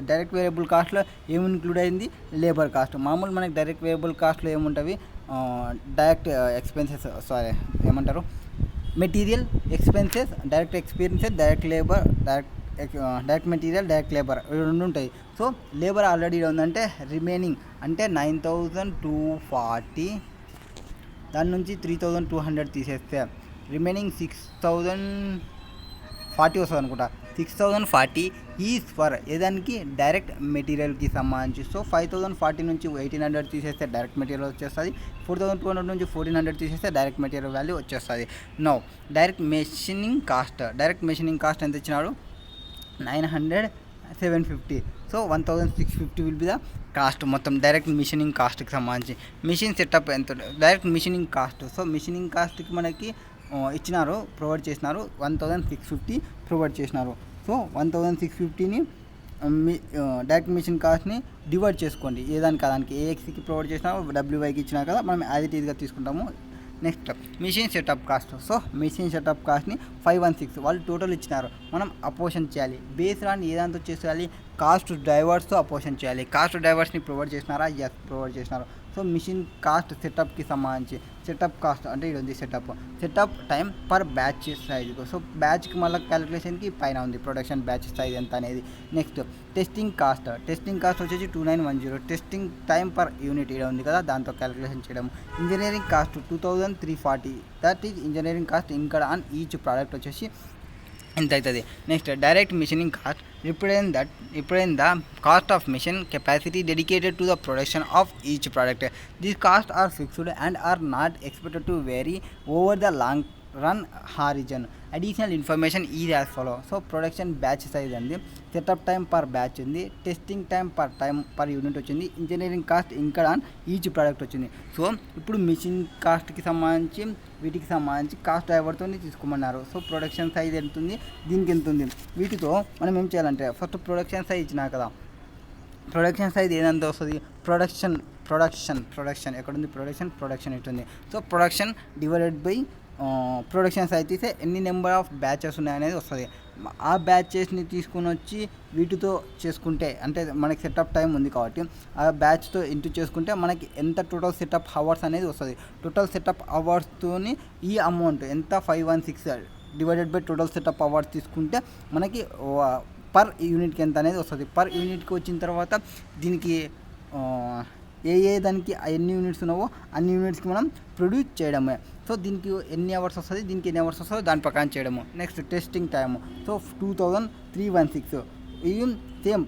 direct variable కాస్ట్లో ఏమి ఇంక్లూడ్ అయింది, లేబర్ కాస్ట్. మామూలు మనకి డైరెక్ట్ వేరియబుల్ కాస్ట్లో ఏముంటుంది, డైరెక్ట్ ఎక్స్పెన్సెస్ ఏమంటారు, material expenses, direct experiences, direct labour, direct material, direct labour, 2 ఉంటాయి. సో లేబర్ ఆల్రెడీ ఉందంటే రిమైనింగ్ అంటే 9,240, దాని నుంచి 3,200 తీసేస్తే రిమైనింగ్ 6,040 వస్తుంది అనుకుంటా. 6,040 ఈజ్ ఫర్ ఏదానికి, డైరెక్ట్ మెటీరియల్కి సంబంధించి. సో 5,040 నుంచి 1,800 తీసేస్తే డైరెక్ట్ మెటీరియల్ వచ్చేస్తుంది. 4,200 నుంచి 1,400 తీసేస్తే డైరెక్ట్ మెటీరియల్ వాల్యూ వచ్చేస్తుంది. నో డైరెక్ట్ మెషినింగ్ కాస్ట్ ఎంత ఇచ్చినాడు, 900,750. So 1,650 will be the cost మొత్తం డైరెక్ట్ మిషనింగ్ కాస్ట్కి సంబంధించి. మిషన్ సెటప్ ఎంత, direct machining cost. So machining కాస్ట్కి మనకి ఇచ్చినారు, ప్రొవైడ్ చేసినారు 1,650 ప్రొవైడ్ చేసినారు. సో 1,650ని డైరెక్ట్ మిషన్ కాస్ట్ని డివైడ్ చేసుకోండి ఏదానికి దానికి ఏఎక్స్కి ప్రొవైడ్ చేసినా డబ్ల్యూవైకి ఇచ్చినా కదా మనం యాజ్ ఇట్ ఈజ్గా తీసుకుంటాము. Next machine setup cost. So machine setup కాస్ట్ని 516 వాళ్ళు టోటల్ ఇచ్చినారు, మనం అపోషన్ చేయాలి. బేస్డ్ ఆన్ ఏదాంతో చేయాలి, కాస్ట్ డ్రైవర్స్తో అపోషన్ చేయాలి. కాస్ట్ డ్రైవర్స్ని ప్రొవైడ్ చేసినారా? ఎస్, ప్రొవైడ్ చేసినారు. సో మిషన్ కాస్ట్ సెటప్కి సంబంధించి సెటప్ కాస్ట్ అంటే ఇది ఉంది setup time per batch size. So బ్యాచ్కి మళ్ళీ క్యాలిక్యులేషన్కి పైన ఉంది ప్రొడక్షన్ బ్యాచ్ సైజ్ ఎంత అనేది. నెక్స్ట్ టెస్టింగ్ కాస్ట్ వచ్చేసి 2910. టెస్టింగ్ టైం పర్ యూనిట్ ఇక్కడ ఉంది కదా, దాంతో క్యాలిక్యులేషన్ చేయడం. Engineering cost 2340, that is engineering cost ఇక్కడ ఆన్ ఈచ్ ప్రోడక్ట్ వచ్చేసి ఎంత అవుతుంది. Next direct machining cost represent the cost of machine capacity dedicated to the production of each product. These costs are fixed and are not expected to vary over the long run horizon. Additional information is as follow. So production batch size ఉంది, setup time per batch ఉంది, testing time per unit వచ్చింది, engineering cost ఇంకా on each product వచ్చింది. So ఇప్పుడు machine కాస్ట్కి సంబంధించి వీటికి సంబంధించి కాస్ట్ డ్రైవర్తో తీసుకోమన్నారు. సో ప్రొడక్షన్ సైజ్ ఎంత ఉంది, దీనికి ఎంత ఉంది, వీటితో మనం ఏం చేయాలంటే ఫస్ట్ ప్రొడక్షన్ సైజ్ ఇచ్చినా కదా, ప్రొడక్షన్ సైజ్ ఏదంతా వస్తుంది, ప్రొడక్షన్ ఎక్కడుంది, ప్రొడక్షన్ ఇటుంది. So production divided by production size తీస్తే ఎన్ని నెంబర్ ఆఫ్ బ్యాచెస్ ఉన్నాయనేది వస్తుంది. ఆ బ్యాచెస్ని తీసుకొని వచ్చి వీటితో చేసుకుంటే అంటే మనకి సెటప్ టైం ఉంది కాబట్టి ఆ బ్యాచ్తో ఇంటూ చేసుకుంటే మనకి ఎంత టోటల్ సెటప్ అవర్స్ అనేది వస్తుంది. టోటల్ సెటప్ అవర్స్తోని ఈ అమౌంట్ ఎంత 516 divided by total setup hours తీసుకుంటే మనకి పర్ యూనిట్కి ఎంత అనేది వస్తుంది. పర్ యూనిట్కి వచ్చిన తర్వాత దీనికి దానికి ఎన్ని యూనిట్స్ ఉన్నావో అన్ని యూనిట్స్కి మనం ప్రొడ్యూస్ చేయడమే. సో దీనికి ఎన్ని అవర్స్ వస్తుంది, దీనికి ఎన్ని అవర్స్ వస్తుందో దాని ప్రకారం చేయడము. Next testing time. సో 2316. ఇవి సేమ్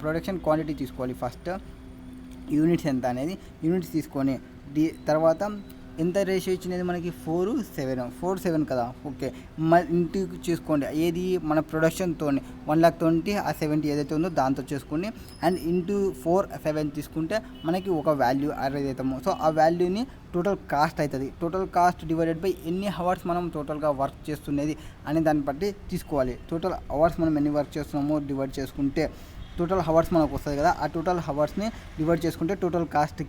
ప్రొడక్షన్ క్వాంటిటీ తీసుకోవాలి. ఫస్ట్ యూనిట్స్ ఎంత అనేది యూనిట్స్ తీసుకొని తర్వాత ఎంత రేషియో ఇచ్చినది మనకి 4:7 కదా. ఓకే, ఇంటికి చూసుకోండి ఏది మన ప్రొడక్షన్తో 1,20,000 ఆ 70 ఏదైతే ఉందో దాంతో చేసుకోండి. అండ్ ఇంటూ 4/7 తీసుకుంటే మనకి ఒక వాల్యూ అరైజ్ అవుతాము. సో ఆ వాల్యూని టోటల్ కాస్ట్ అవుతుంది. టోటల్ కాస్ట్ డివైడెడ్ బై ఎన్ని అవర్స్ మనం టోటల్గా వర్క్ చేస్తున్నది అనే దాన్ని బట్టి తీసుకోవాలి. టోటల్ అవర్స్ మనం ఎన్ని వర్క్ చేస్తున్నామో డివైడ్ చేసుకుంటే టోటల్ అవర్స్ మనకు వస్తుంది కదా, ఆ టోటల్ అవర్స్ని డివైడ్ చేసుకుంటే టోటల్ కాస్ట్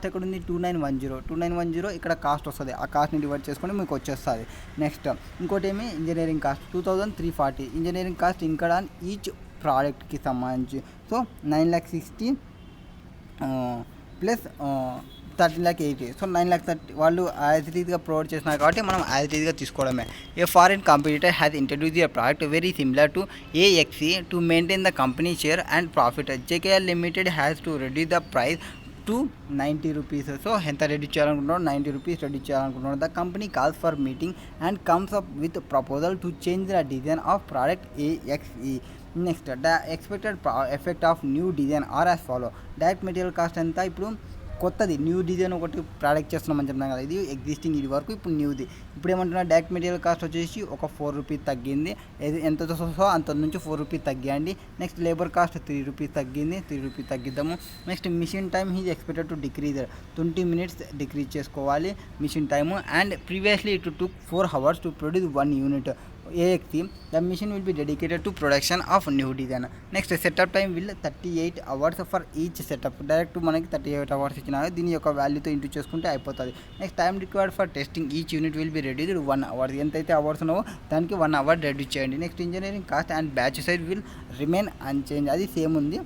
ఎక్కడ ఉంది, 2910 ఇక్కడ కాస్ట్ వస్తుంది. ఆ కాస్ట్ని డివైడ్ చేసుకుంటే మీకు వచ్చేస్తుంది. నెక్స్ట్ ఇంకోటి ఏమి ఇంజనీరింగ్ కాస్ట్ 2340. ఇంజనీరింగ్ కాస్ట్ ఇక్కడ ఈచ్ ప్రోడక్ట్కి సంబంధించి. So 9,60,000 plus 13,80,000. సో 9,30,000 వాళ్ళు యాజ్ ఇట్ ఈజ్గా ప్రొవైడ్ చేసినారు కాబట్టి మనం యాజ్ ఇట్ ఈజ్గా తీసుకోవడమే. A foreign competitor has introduce your product very similar to AXE to maintain the company share and profit. JKL limited has to reduce the price to 90 rupees. So ఎంత reduce చేయాలనుకుంటున్నారో 90 rupees reduce చేయాలనుకుంటున్నారు. The company calls for meeting and comes up with proposal to change the design of product AXE. Next the expected effect of new design are as follow. Direct material cost ఎంత, ఇప్పుడు కొత్తది new design ఒకటి product చేస్తున్నామని చెప్తున్నాం కదా, ఇది existing ఇది వరకు ఇప్పుడు న్యూది. ఇప్పుడు ఏమంటున్నా డైరెక్ట్ మెటీరియల్ కాస్ట్ వచ్చేసి ఒక 4 రూపీస్ తగ్గింది, ఎంత వస్తుందో అంత నుంచి 4 రూపీస్ తగ్గియండి. నెక్స్ట్ లేబర్ కాస్ట్ 3 రూపీస్ తగ్గింది, 3 రూపీస్ తగ్గిద్దాము. Next machine time is expected to decrease 20 minutes decrease చేసుకోవాలి machine time. And previously it took 4 hours to produce 1 unit AXE. The machine will be dedicated to production of new design. Next setup time will 38 hours for each setup. Direct మనకి 38 hours ఇచ్చినా దీని యొక్క వాల్యూతో into చేసుకుంటే అయిపోతుంది. Next time required for testing each unit will be reduced 1 hour. ఎంతైతే hours ఉన్నావో దానికి 1 hour reduce చేయండి. Next engineering cost and batch size will remain unchanged. అది సేమ్ ఉంది,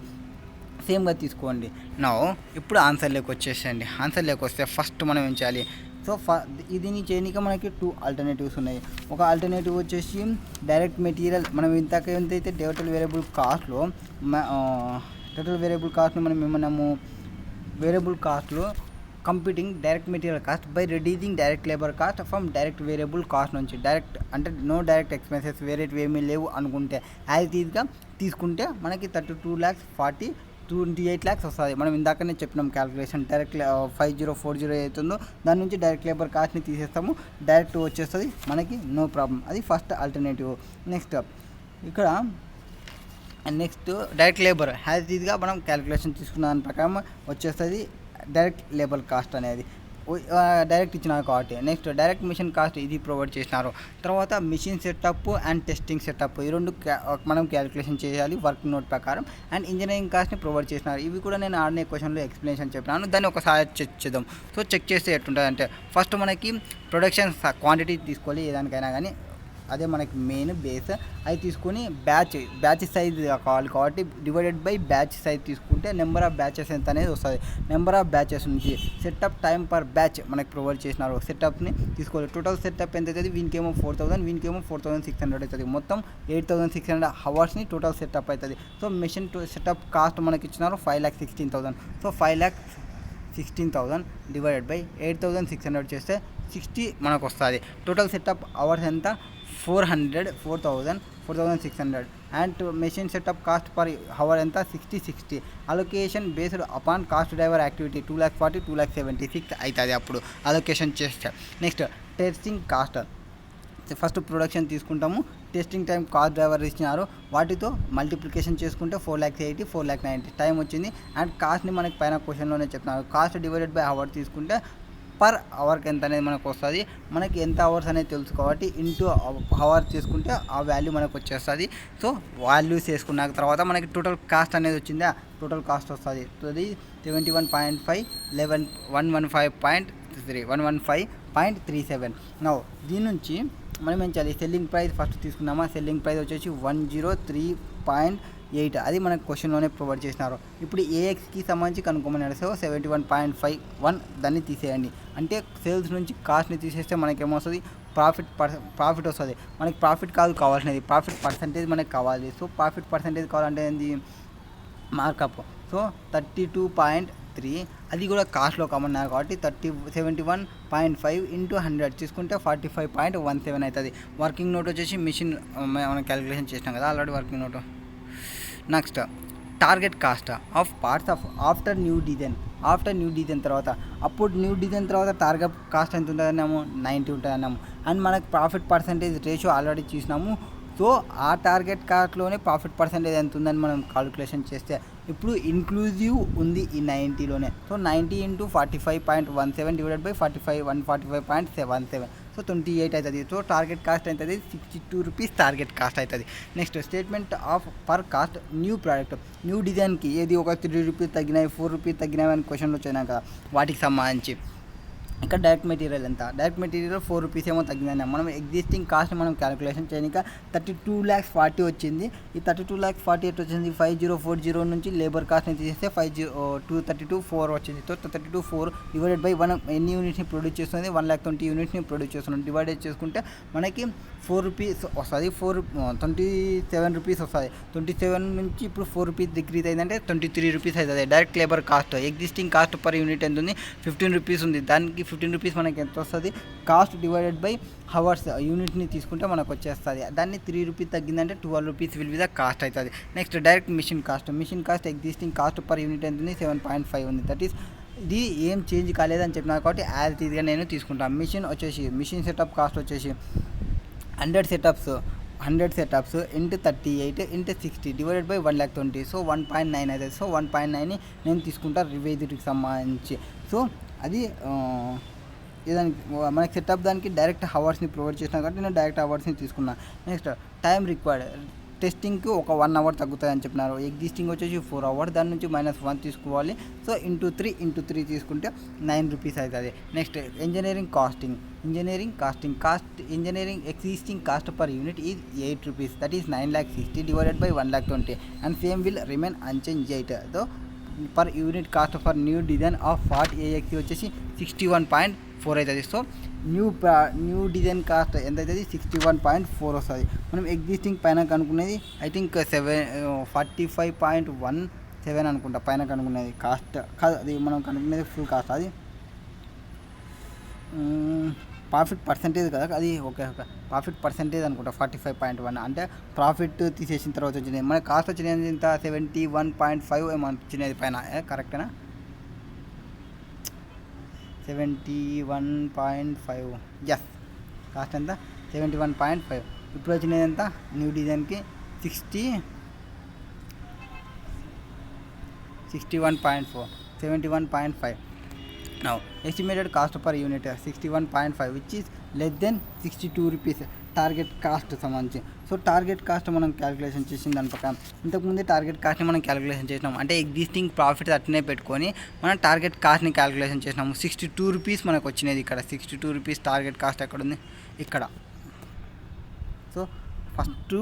సేమ్గా తీసుకోండి. నా ఇప్పుడు ఆన్సర్లోకి వచ్చేసేయండి. ఆన్సర్లోకి వస్తే ఫస్ట్ మనం ఏం చేయాలి, సో దీన్ని చేయడానికి మనకి 2 alternatives ఉన్నాయి. ఒక ఆల్టర్నేటివ్ వచ్చేసి డైరెక్ట్ మెటీరియల్, మనం ఎంతైతే టోటల్ వేరియబుల్ కాస్ట్లో మనం ఏమన్నాము, వేరియబుల్ కాస్ట్లో computing direct material cost by reducing direct labour cost from direct variable cost నుంచి. డైరెక్ట్ అంటే నో డైరెక్ట్ ఎక్స్పెన్సెస్ వేరేటివి ఏమీ లేవు అనుకుంటే యాజ్ ఈజ్గా తీసుకుంటే మనకి 28 lakhs వస్తుంది. మనం ఇందాకనే చెప్పినాం క్యాలిక్యులేషన్. డైరెక్ట్ 5040 అవుతుందో దాని నుంచి డైరెక్ట్ లేబర్ కాస్ట్ని తీసేస్తాము, డైరెక్ట్ వచ్చేస్తుంది మనకి, నో ప్రాబ్లం. అది first alternative. Next direct labour has ఇదిగా మనం క్యాలిక్యులేషన్ తీసుకున్న దాని ప్రకారం వచ్చేస్తుంది డైరెక్ట్ లేబర్ కాస్ట్ అనేది. డైరెక్ట్ ఇచ్చినారు కాబట్టి. నెక్స్ట్ డైరెక్ట్ మిషన్ కాస్ట్ ఇది ప్రొవైడ్ చేసినారు. తర్వాత machine setup and testing setup ఈ రెండు మనం క్యాలిక్యులేషన్ చేయాలి వర్క్ నోట్ ప్రకారం. అండ్ ఇంజనీరింగ్ కాస్ట్ని ప్రొవైడ్ చేసినారు. ఇవి కూడా నేను ఆర్నే క్వశ్చన్లో ఎక్స్ప్లెనేషన్ చెప్పినాను. దాన్ని ఒకసారి చెక్ చేద్దాం. సో చెక్ చేస్తే ఎట్లుంటుంది అంటే ఫస్ట్ మనకి ప్రొడక్షన్ క్వాంటిటీ తీసుకోవాలి ఏదానికైనా కానీ, అదే మనకి మెయిన్ బేస్. అది తీసుకొని బ్యాచ్ సైజ్ కావాలి కాబట్టి డివైడెడ్ బై బ్యాచ్ సైజ్ తీసుకుంటే నెంబర్ ఆఫ్ బ్యాచెస్ ఎంత అనేది వస్తుంది. నెంబర్ ఆఫ్ బ్యాచెస్ నుంచి సెటప్ టైం పర్ బ్యాచ్ మనకి ప్రొవైడ్ చేసినారు. సెటప్ని తీసుకోవాలి. టోటల్ సెటప్ ఎంత అవుతుంది, వీనికేమో 4000, వీనికేమో 4600 అవుతుంది. మొత్తం 8600 అవర్స్ని టోటల్ సెటప్ అవుతుంది. సో మిషన్ సెటప్ కాస్ట్ మనకి ఇచ్చినారు 5,16,000. సో 5,16,000 డివైడెడ్ బై 8600 చేస్తే 60 మనకు వస్తుంది. టోటల్ సెటప్ అవర్స్ ఎంత 4,600 and machine setup cost per hour ఎంత 60. Allocation based upon cost driver activity 2,40,000 2,76,000 అవుతుంది అప్పుడు అలొకేషన్ చేస్తే. Next testing cost. First production తీసుకుంటాము. టెస్టింగ్ టైం కాస్ట్ డ్రైవర్ ఇచ్చినారు, వాటితో మల్టిప్లికేషన్ చేసుకుంటే 4,80,000 4,90,000 టైం వచ్చింది. అండ్ కాస్ట్ని మనకి పైన క్వశ్చన్లోనే చెప్తున్నారు. కాస్ట్ డివైడెడ్ బై అవర్ తీసుకుంటే పర్ అవర్కి ఎంత అనేది మనకు వస్తుంది. మనకి ఎంత అవర్స్ అనేది తెలుసు కాబట్టి ఇంటూ అవర్ తీసుకుంటే ఆ వాల్యూ మనకు వచ్చేస్తుంది. సో వాల్యూస్ వేసుకున్న తర్వాత మనకి టోటల్ కాస్ట్ అనేది వచ్చిందా, టోటల్ కాస్ట్ వస్తుంది. అది 71.5 115.37. నో దీని నుంచి మనం ఏం చేయాలి, సెల్లింగ్ ప్రైస్ ఫస్ట్ తీసుకున్నామా. సెల్లింగ్ ప్రైస్ వచ్చేసి 103.8 అది మనకు క్వశ్చన్లోనే ప్రొవైడ్ చేసినారు. ఇప్పుడు ఏఎక్స్కి సంబంధించి కనుక్కోమని సో 71.51 దాన్ని తీసేయండి. అంటే సేల్స్ నుంచి కాస్ట్ని తీసేస్తే మనకేమొస్తుంది, ప్రాఫిట్ వస్తుంది. మనకి ప్రాఫిట్ కావాల్సినది ప్రాఫిట్ పర్సంటేజ్ మనకి కావాలి. సో ప్రాఫిట్ పర్సంటేజ్ కావాలంటే ఏంది, మార్కప్. సో 32.3 అది కూడా కాస్ట్లో కమన్నారు కాబట్టి 71.5 ఇంటూ 100 తీసుకుంటే 45.17 అవుతుంది. వర్కింగ్ నోట్ వచ్చేసి మిషన్ మనం క్యాలిక్యులేషన్ చేసినాం కదా already working note. Next target cost of parts of after new design తర్వాత, అప్పుడు న్యూ డిజైన్ తర్వాత టార్గెట్ కాస్ట్ ఎంత ఉంటుంది అన్నాము, 90 ఉంటుంది అన్నాము. అండ్ మనకు ప్రాఫిట్ పర్సంటేజ్ రేషియో ఆల్రెడీ చూసినాము. సో ఆ టార్గెట్ కాస్ట్లోనే ప్రాఫిట్ పర్సంటేజ్ ఎంత ఉందని మనం క్యాలిక్యులేషన్ చేస్తే ఇప్పుడు ఇంక్లూజివ్ ఉంది ఈ 90లోనే. So 90 into 45.17 divided by 145.77 so 28 అవుతుంది. సో టార్గెట్ కాస్ట్ అవుతుంది 62 రూపీస్ టార్గెట్ కాస్ట్ అవుతుంది. Next statement of per cost new product. New డిజైన్కి ఏది ఒక 3 రూపీస్ తగ్గినాయి 4 రూపీస్ తగ్గినాయి అని క్వశ్చన్లు వచ్చినాయి కదా, వాటికి సంబంధించి ఇక్కడ డైరెక్ట్ మెటీరియల్ ఎంత, డైరెక్ట్ మెటీరియల్ 4 రూపీస్ ఏమో తగ్గిందని మనం ఎగ్జిస్టింగ్ కాస్ట్ మనం క్యాలిక్యులేషన్ చేయడానికి 32,40,000 వచ్చింది. ఈ 32,40,000 ఎట్ వచ్చింది 5040 నుంచి లేబర్ కాస్ట్ని తీసేస్తే 232,400 వచ్చింది. సో 32,400 డివైడెడ్ బై 1 ఎన్ని యూనిట్స్ని ప్రొడ్యూస్ చేస్తుంది, 120 యూనిట్స్ని ప్రొడ్యూస్ చేస్తున్నాం. డివైడెడ్ చేసుకుంటే మనకి 4 రూపీస్ వస్తుంది. 27 రూపీస్ వస్తుంది. 27 నుంచి ఇప్పుడు 4 రూపీస్ డిక్రీజ్ అయిందంటే 23 రూపీస్ అవుతుంది. Direct labour cost existing cost per unit ఎంత ఉంది, 15 రూపీస్ ఉంది. దానికి 15 రూపీస్ మనకి ఎంత వస్తుంది, కాస్ట్ డివైడెడ్ బై హవర్స్ యూనిట్ని తీసుకుంటే మనకు వచ్చేస్తుంది. దాన్ని 3 రూపీస్ తగ్గిందంటే 12 rupees will be the cost అవుతుంది. Next direct machine cost existing cost per unit ఎంత ఉంది, 7.5 ఉంది. దట్ ఈస్ ఇది ఏం చేంజ్ కాలేదని చెప్పినా కాబట్టి యాజ్ ఇదిగా నేను తీసుకుంటాను. మిషన్ సెటప్ కాస్ట్ వచ్చేసి 100 setups into 38 into 60 divided by 1,20,000 so 1.9 అవుతుంది. సో 1.9ని నేను తీసుకుంటాను రివేజ్కి సంబంధించి. సో అది దానికి మనకి సెటప్ దానికి డైరెక్ట్ అవర్స్ని ప్రొవైడ్ చేసినా కాబట్టి నేను డైరెక్ట్ అవర్స్ని తీసుకున్నాను. నెక్స్ట్ టైం రిక్వైర్డ్ టెస్టింగ్కి ఒక 1 అవర్ తగ్గుతుంది అని చెప్పినారు. ఎగ్జిస్టింగ్ వచ్చేసి 4 అవర్స్, దాని నుంచి -1 తీసుకోవాలి. సో ఇంటూ 3 తీసుకుంటే 9 రూపీస్ అవుతుంది. Next engineering existing cost per unit is 8 rupees. That is 9,60,000 divided by 1,20,000 and same will remain unchanged 8. So per unit cost for new design of part AXE వచ్చేసి 61.4 అవుతుంది. So new design cost ఎంత అవుతుంది, 61.4 వస్తుంది. మనం existing పైన కనుక్కునేది I think 45.17 అనుకుంటా పైన కనుక్కునేది cost కాదు, అది మనం కనుక్కునేది ఫుల్ కాస్ట్. అది ప్రాఫిట్ పర్సంటేజ్ కదా, అది ఓకే ప్రాఫిట్ పర్సంటేజ్ అనుకుంటా 45.1 అంటే ప్రాఫిట్ తీసేసిన తర్వాత వచ్చినది. మన కాస్ట్ వచ్చినది ఇంత 71.5 ఏమో వచ్చినది పైన, కరెక్టేనా 71.5 ఎస్ కాస్ట్ ఎంత 71.5. ఇప్పుడు వచ్చినది ఎంత న్యూ డిజైన్కి 61.4 71.5 Now, estimated cost per unit 61.5, which is less than 62 rupees target cost సంబంధించి. సో టార్గెట్ కాస్ట్ మనం క్యాలిక్యులేషన్ చేసిన దాని ప్రకారం ఇంతకుముందే టార్గెట్ కాస్ట్ని మనం క్యాలిక్యులేషన్ చేసినాం. అంటే ఎగ్జిస్టింగ్ ప్రాఫిట్ అట్నే పెట్టుకొని మనం టార్గెట్ కాస్ట్ని క్యాలిక్యులేషన్ చేసినాము. 62 రూపీస్ మనకు వచ్చినది. ఇక్కడ 62 రూపీస్ టార్గెట్ కాస్ట్ ఎక్కడ ఉంది? ఇక్కడ. సో ఫస్ట్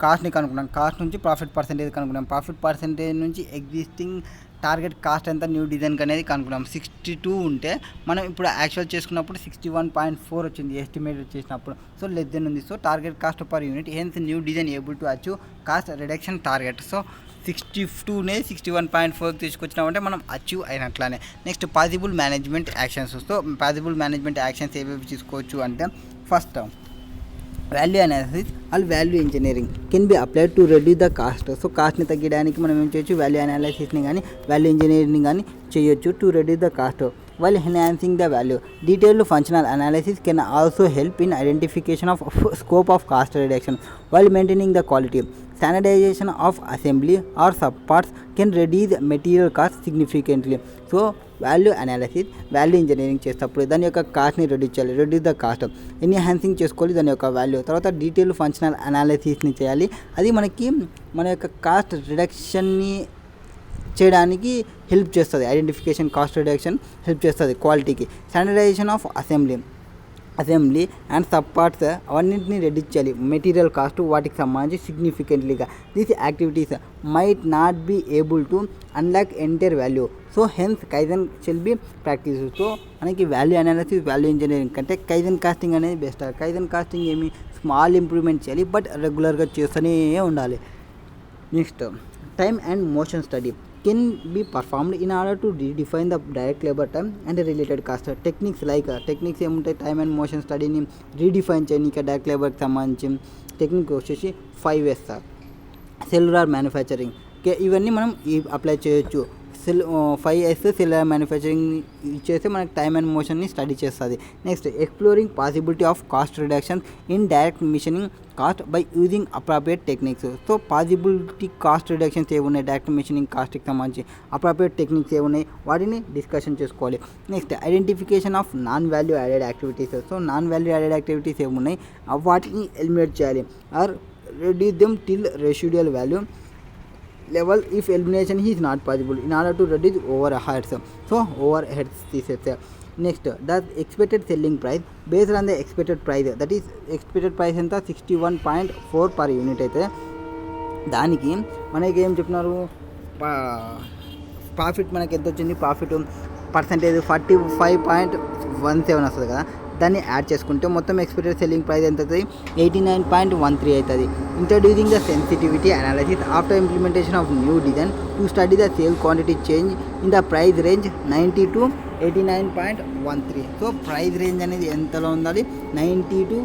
కాస్ట్ని కనుక్కున్నాం. కాస్ట్ నుంచి ప్రాఫిట్ పర్సెంటేజ్ కనుక్కున్నాం. ప్రాఫిట్ పర్సెంటేజ్ నుంచి ఎగ్జిస్టింగ్ టార్గెట్ కాస్ట్ ఎంత న్యూ డిజైన్కి అనేది కనుక్కున్నాం. 62 ఉంటే మనం ఇప్పుడు యాక్చువల్ చేసుకున్నప్పుడు 61.4 వచ్చింది ఎస్టిమేటెడ్ చేసినప్పుడు. సో లెస్ దెన్ ఉంది. So target cost per unit hence new design able to achieve cost reduction target. So 62నే 61.4 తీసుకొచ్చినామంటే మనం అచీవ్ అయినట్లానే. Next possible management actions. So possible management actions ఏవేవి తీసుకోవచ్చు అంటే first value analysis all value engineering can be applied to reduce the cost. So కాస్ట్ని తగ్గడానికి మనం ఏం చేయొచ్చు? వాల్యూ అనాలిసిస్ని కానీ వాల్యూ ఇంజనీరింగ్ కానీ చేయొచ్చు to reduce the cost while enhancing the value. Detailed functional analysis can also help in identification of scope of cost reduction while maintaining the quality. Standardization of assembly or subparts can reduce material cost significantly. So value analysis value engineering చేసేటప్పుడు దాని యొక్క కాస్ట్ని reduce చేయాలి. Reduce the cost enhancing చేసుకోవాలి దాని యొక్క value. తర్వాత detail functional అనాలిసిస్ని చేయాలి. అది మనకి మన యొక్క కాస్ట్ రిడక్షన్ని చేయడానికి హెల్ప్ చేస్తుంది. ఐడెంటిఫికేషన్ కాస్ట్ రిడక్షన్ హెల్ప్ చేస్తుంది క్వాలిటీకి. Standardization of assembly and sub parts అవన్నింటినీ రెడ్యూస్ చేయాలి. మెటీరియల్ కాస్ట్ వాటికి సంబంధించి సిగ్నిఫికెంట్లీగా. These activities might not be able to unlock entire value. So hence kaizen shall be practice. So మనకి value analysis value engineering కంటే kaizen costing అనేది best. Kaizen costing ఏమి small improvement చేయాలి but రెగ్యులర్గా చేస్తూనే ఉండాలి. Next time and motion study can be performed in order to redefine the direct labor time and the related cost. Techniques ఏముంటాయి? Time and motion స్టడీని redefine చేయడానికి direct లేబర్కి సంబంధించి technique వచ్చేసి 5S cellular manufacturing. ఇవన్నీ మనం apply చేయొచ్చు. 5S cellular manufacturing ఇచ్చేస్తే మనకి time and మోషన్ని స్టడీ చేస్తుంది. Next exploring possibility of cost reduction in direct machining cost by using appropriate techniques. So possibility cost reductions ఏమున్నాయి? డైరెక్ట్ మిషనింగ్ కాస్ట్కి సంబంధించి అప్రాప్రియేట్ టెక్నిక్స్ ఏమున్నాయి? వాటిని డిస్కషన్ చేసుకోవాలి. Next identification of non value added activities. So non value added activities ఏమున్నాయి? వాటిని eliminate చేయాలి or reduce them till residual value level if elimination is not possible in order to reduce overheads. So overheads తీసేస్తే. Next the expected selling price based on the expected price, that is expected price ఎంత 61.4 per unit అయితే దానికి మనకి ఏం చెప్పినారు? Profit మనకి ఎంత వచ్చింది? ప్రాఫిట్ పర్సంటేజ్ 45.17 వస్తుంది కదా. దాన్ని యాడ్ చేసుకుంటే మొత్తం ఎక్స్పెక్టెడ్ సెల్లింగ్ ప్రైస్ ఎంత అవుతుంది? 89.13 అవుతుంది. Introducing the sensitivity analysis after implementation of new design to study the sale quantity change in the price range 90 to 89.13. So price range అనేది ఎంతలో ఉండాలి? 90 to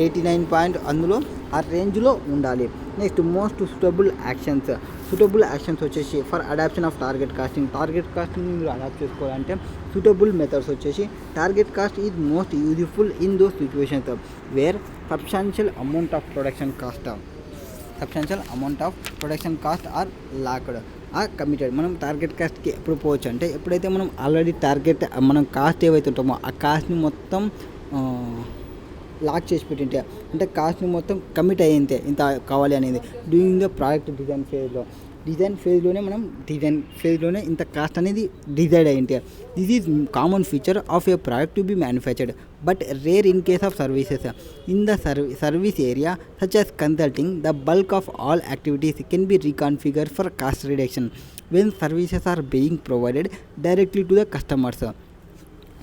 89 అందులో ఆ రేంజ్లో ఉండాలి. నెక్స్ట్ మోస్ట్ సూటబుల్ యాక్షన్స్ వచ్చేసి for adoption of target costing. Target costing మీరు adopt చేసుకోవాలంటే సూటబుల్ మెథడ్స్ వచ్చేసి target cost is most useful in those situations where substantial amount of production cost are locked or committed. మనం target కాస్ట్కి ఎప్పుడు పోవచ్చు అంటే ఎప్పుడైతే మనం ఆల్రెడీ మనం కాస్ట్ ఏవైతే ఉంటామో ఆ కాస్ట్ని మొత్తం లాక్ చేసి పెట్టింటే, అంటే కాస్ట్ని మొత్తం కమిట్ అయ్యింటే ఇంత కావాలి అనేది డూయింగ్ ద ప్రాడక్ట్ డిజైన్ ఫేజ్లోనే ఇంత కాస్ట్ అనేది డిసైడ్ అయ్యింటే. This is common feature of a product to be manufactured but rare in case of services. In the service area such as consulting, the bulk of all activities can be reconfigured for cost reduction when services are being provided directly to the customers.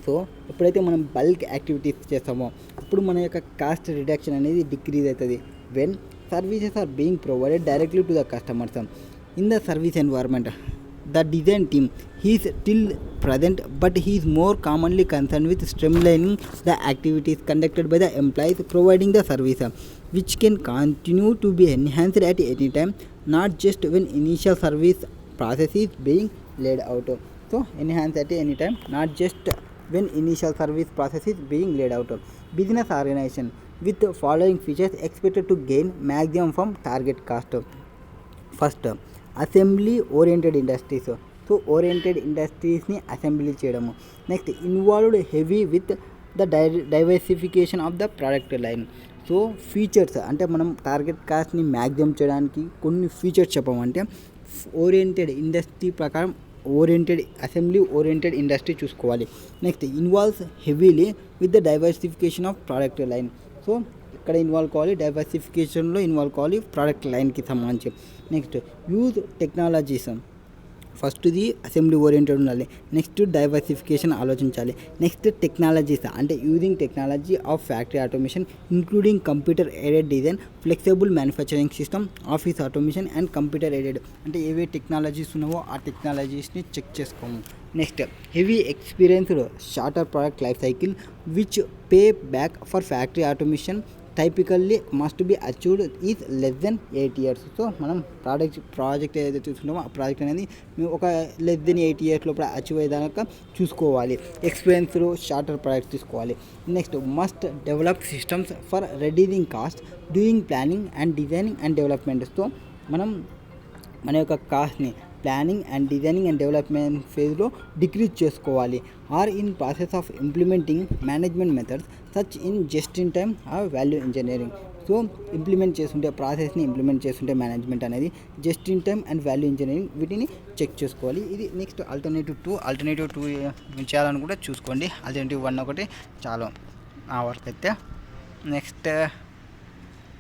So ఎప్పుడైతే మనం bulk activities చేస్తామో అప్పుడు మన యొక్క cost reduction అనేది decrease అవుతుంది. When services are being provided directly to the customers. In the service environment the design team he's still present but he's more commonly concern with streamlining the activities conducted by the employees providing the service which can continue to be enhanced at any time, not just when initial service process is being laid out. So enhance at any time, not just when initial service process is being laid out. Business organization with the following features expected to gain maximum from target cost. First, assembly oriented industries. So oriented ఇండస్ట్రీస్ని assembly చేయడము. Next involved heavy with the diversification of the product line. So features అంటే మనం target కాస్ట్ని maximum చేయడానికి కొన్ని ఫీచర్స్ చెప్పమంటే oriented industry ప్రకారం ఓరియంటెడ్ అసెంబ్లీ ఓరియంటెడ్ ఇండస్ట్రీ చూసుకోవాలి. Next involves heavily with the diversification of product line. So ఇక్కడ ఇన్వాల్వ్ కావాలి, డైవర్సిఫికేషన్లో ఇన్వాల్వ్ కావాలి ప్రోడక్ట్ లైన్కి సంబంధించి. నెక్స్ట్ యూజ్ టెక్నాలజీస్, ఫస్ట్ది అసెంబ్లీ ఓరియంటెడ్ ఉండాలి, నెక్స్ట్ డైవర్సిఫికేషన్ ఆలోచించాలి, నెక్స్ట్ టెక్నాలజీస్ అంటే using technology of factory automation including computer aided design, flexible manufacturing system, office automation and computer aided అంటే ఏవే టెక్నాలజీస్ ఉన్నావో ఆ టెక్నాలజీస్ని చెక్ చేసుకోము. Next heavy experienced shorter product life cycle which pay back for factory automation typically must be achieved is less than 8 years. So మనం project ఏదైతే చూసుకుంటామో ఆ ప్రాజెక్ట్ అనేది ఒక లెస్ దెన్ 8 years లోపల అచీవ్ అయ్యేదాకా చూసుకోవాలి. ఎక్స్పీరియన్స్డ్ షార్టర్ ప్రాజెక్ట్ తీసుకోవాలి. Next must develop systems for reducing cost, doing planning and designing and development. So మనం మన యొక్క కాస్ట్ని planning and designing and development ఫేజ్లో డిక్రీజ్ చేసుకోవాలి. Or in process of implementing management methods such in just in time or value engineering. So implement చేస్తుంటే ప్రాసెస్ని implement చేస్తుంటే management అనేది just in time and value engineering వీటిని check చేసుకోవాలి. ఇది next alternative 2 చేయాలనుకుంటే చూసుకోండి. ఆల్టర్నేటివ్ 1 ఒకటి చాలు ఆ వర్క్ అయితే. Next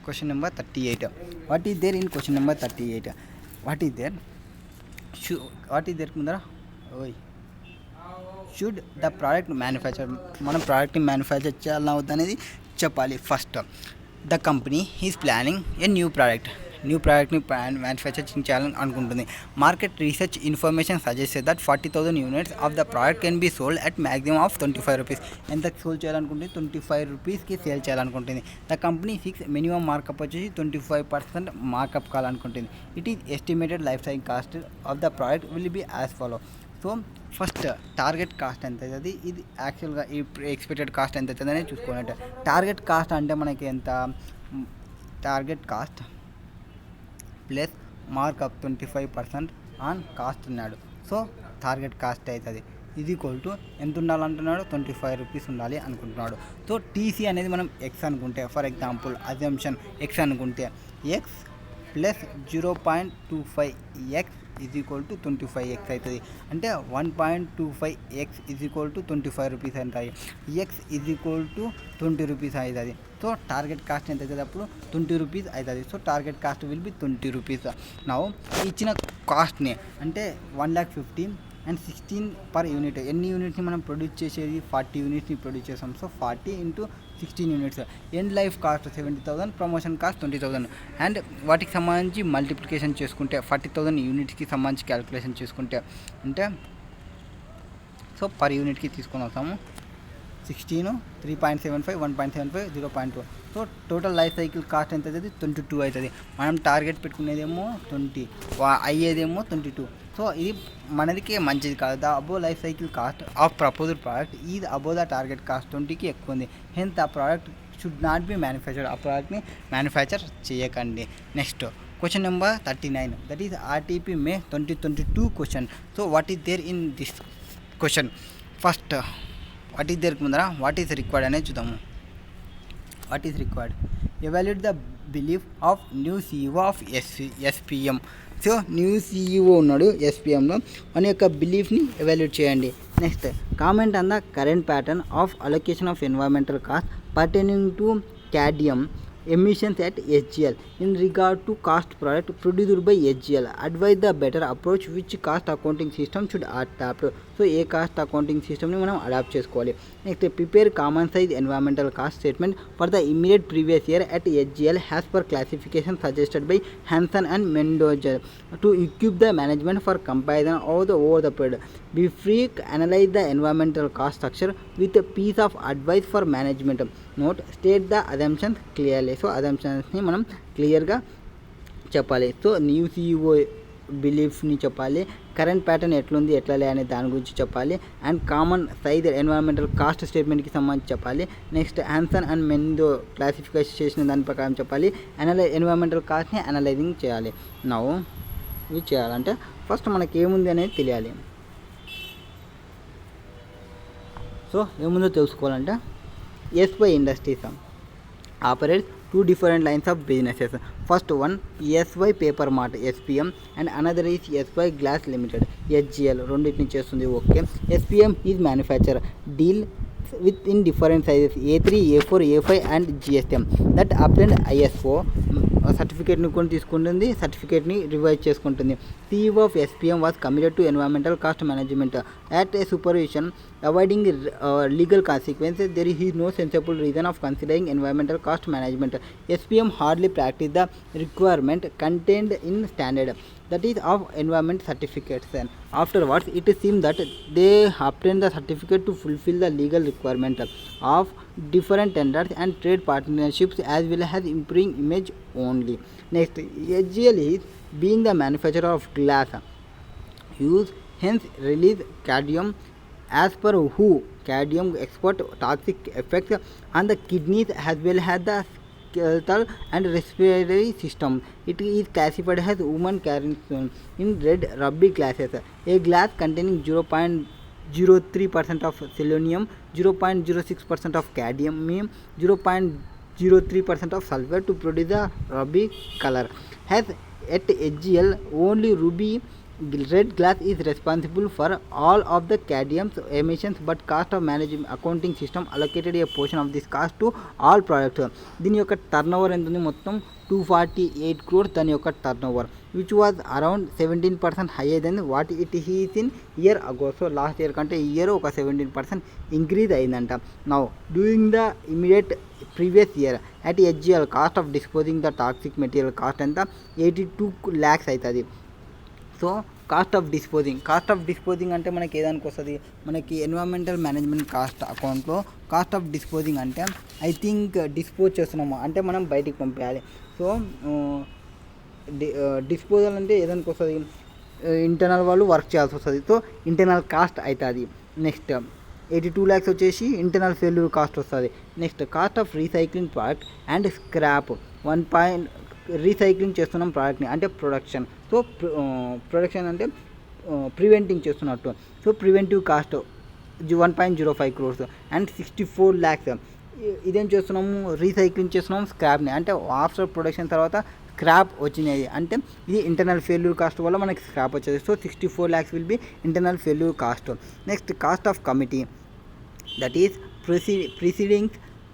question number 38. What is there in question number 38? What is there ముందర షుడ్ ద ప్రోడక్ట్ మ్యానుఫ్యాక్చర్, మనం ప్రోడక్ట్ని మ్యానుఫ్యాక్చర్ చేయాలని అవుతుంది చెప్పాలి. First the company is planning a new ప్రోడక్ట్ని మ్యానుఫ్యాక్చర్ చేయాలని అనుకుంటుంది. Market research information suggest that 40,000 units of the product can be sold at maximum of 25 rupees. ఎంత సోల్డ్ చేయాలనుకుంటుంది? 25 rupeesకి సేల్ చేయాలనుకుంటుంది. The company fix minimum markup వచ్చేసి 25% markup కావాలనుకుంటుంది. It is estimated life cycle cost of the product will be as follow. So first target cost ఎంత అవుతుంది, ఇది యాక్చువల్గా ఈ ఎక్స్పెక్టెడ్ కాస్ట్ ఎంత అవుతుంది అనేది చూసుకోవాలంటే టార్గెట్ కాస్ట్ అంటే మనకి ఎంత, target cost plus markup 25% on cost అన్నాడు. సో టార్గెట్ కాస్ట్ అవుతుంది ఇది ఈక్వల్ టు ఎంత ఉండాలంటున్నాడు? 25 rupees ఉండాలి అనుకుంటున్నాడు. సో టీసీ అనేది మనం ఎక్స్ అనుకుంటే, ఫర్ ఎగ్జాంపుల్ అజంప్షన్ ఎక్స్ అనుకుంటే x plus 0.25x is equal to 25x అవుతుంది. అంటే 1.25x is equal to 25 rupees అంటాయి. X is equal to 20 rupees అవుతుంది. సో టార్గెట్ కాస్ట్ ఎంత అవుతుంది? అప్పుడు 20 rupees అవుతుంది. So target cost will be 20 rupees. నా ఇచ్చిన కాస్ట్ని అంటే 1,50,000 and 16 per unit. ఎన్ని యూనిట్స్ని మనం ప్రొడ్యూస్ చేసేది? 40 unitsని ప్రొడ్యూస్ చేస్తాం. So 40 into 16 units. End life cost 70,000, promotion cost 20,000. And వాటికి సంబంధించి మల్టిప్లికేషన్ చేసుకుంటే 40,000 unitsకి సంబంధించి క్యాలిక్యులేషన్ చేసుకుంటే అంటే సో పర్ యూనిట్కి తీసుకొని వస్తాము. 16, 3.75, 1.75, 0.2. So total life cycle cost ఎంత అవుతుంది? 22 అవుతుంది. మనం టార్గెట్ పెట్టుకునేదేమో 20, అయ్యేదేమో 22. సో ఇది మనదికి మంచిది కాదు. The above life cycle cost of proposed product is above the target cost 20కి ఎక్కువ ఉంది. హెన్స్ ఆ product should not be manufactured. ఆ ప్రోడక్ట్ని మ్యానుఫ్యాక్చర్ చేయకండి. Next question number 39. That is RTP May 2022 question. So what is there in this question? First what is there ముందర what is required అనేది చూద్దాము. What is required? Evaluate the belief of new CEO of SPM. So new CEO ఉన్నాడు ఎస్పిఎంలో, మన యొక్క బిలీఫ్ని evaluate చేయండి. Next comment on the current pattern of allocation of environmental cost pertaining to cadmium emissions at SGL in regard to cost product produced by SGL. Advise the better approach which cost accounting system should adopt. So ఏ cost accounting సిస్టమ్ని మనం adopt చేసుకోవాలి. Next prepare common size environmental cost statement for the immediate previous year at SGL has per classification suggested by Hanson and Mendoza to equip the management for comparison over the period. Be free analyze the environmental cost structure with a piece of advice for management. Note state the assumptions clearly. So అజంప్షన్స్ని మనం క్లియర్గా చెప్పాలి. So new CEO బిలీఫ్ని చెప్పాలి, current pattern ఎట్లుంది ఎట్లా అనే దాని గురించి చెప్పాలి, and common size environmental cost స్టేట్మెంట్కి సంబంధించి చెప్పాలి. Next Hanson and Mendo classification చేసిన దాని ప్రకారం చెప్పాలి. ఎన్వైరన్మెంటల్ కాస్ట్ని అనలైజింగ్ చేయాలి. నౌ ఇవి చేయాలంటే ఫస్ట్ మనకి ఏముంది అనేది తెలియాలి. సో ఏముందో తెలుసుకోవాలంటే SY industries operates two different lines of businesses. First one SY Paper Mart SPM and another is SY Glass Limited SGL. రెండింటిని చేస్తుంది. Okay. SPM is manufacturer deal within different sizes A3, A4, A5 and GSM that obtained ISO సర్టిఫికేట్ని కొని తీసుకుంటుంది, సర్టిఫికేట్ని revise చేసుకుంటుంది. CEO of SPM was committed to environmental cost management at a supervision avoiding legal consequences. There is no sensible reason of considering environmental cost management. SPM hardly practiced the requirement contained in standard, that is of environment certificates. And afterwards it seemed that they obtained the certificate to fulfill the legal requirement of different tenders and trade partnerships as well as improving image only. Next, SGL is being the manufacturer of glass use hence release cadmium. As per WHO, cadmium export toxic effects on the kidneys as well as the skeletal and respiratory system. It is classified as human carcinogen in red rubby classes. A glass containing 0.03% of selenium, 0.06% of cadmium, 0.03% of sulfur to produce the ruby color. Has at HGL only ruby red glass is responsible for all of the cadmium emissions, but cost of management accounting system allocated a portion of this cost to all products. దీని యొక్క turn over ఎంత ఉంది? మొత్తం 248 crores దాని యొక్క turnover, which was around 17% higher than what it is in year ago. So last year కంటే ఈ year ఒక 17% ఇంక్రీజ్ అయిందంట. Now doing the immediate previous year at HGL cost of disposing the toxic material cost ఎంత? 82 lakhs అవుతుంది. So cost of disposing అంటే మనకి ఏదానికి వస్తుంది? మనకి ఎన్విరాన్మెంటల్ మేనేజ్మెంట్ కాస్ట్ అకౌంట్లో కాస్ట్ ఆఫ్ డిస్పోజింగ్ అంటే ఐ థింక్ డిస్పోజ్ చేస్తున్నాము అంటే మనం బయటికి పంపించాలి. సో డిస్పోజల్ అంటే ఏదానికి వస్తుంది? ఇంటర్నల్ వాళ్ళు వర్క్ చేయాల్సి వస్తుంది. సో ఇంటర్నల్ కాస్ట్ అవుతుంది. నెక్స్ట్ 82 lakhs వచ్చేసి ఇంటర్నల్ ఫెయిల్యూర్ కాస్ట్ వస్తుంది. Next cost of recycling product and scrap recycling చేస్తున్నాం ప్రోడక్ట్ని అంటే ప్రొడక్షన్. సో ప్రొడక్షన్ అంటే ప్రివెంటింగ్ చేస్తున్నట్టు. So preventive cost 1.05 crores and 64 lakhs. ఇదేం చేస్తున్నాము? రీసైక్లింగ్ చేస్తున్నాము స్క్రాప్ని అంటే ఆఫ్టర్ ప్రొడక్షన్ తర్వాత స్క్రాప్ వచ్చినది అంటే ఇది ఇంటర్నల్ ఫెయిల్యూర్ కాస్ట్ వల్ల మనకి స్క్రాప్ వచ్చేది. So 64 lakhs will be internal failure cost. Next cost of committee, that is proceedings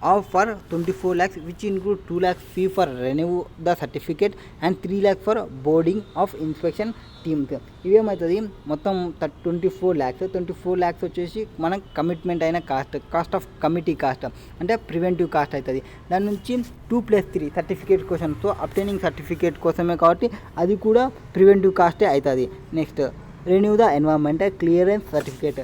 of for 24 lakhs which include 2 lakhs fee for renew the certificate and 3 lakhs for boarding of inspection teams. ఇవేమవుతుంది? మొత్తం 24 lakhs వచ్చేసి మనం commitment అయిన cost of committee cost అంటే preventive cost అవుతుంది. దాని నుంచి 2+3 certificate కోసం. So అబ్టైనింగ్ certificate కోసమే కాబట్టి అది కూడా ప్రివెంటివ్ కాస్టే అవుతుంది. Next renew the environmental clearance certificate,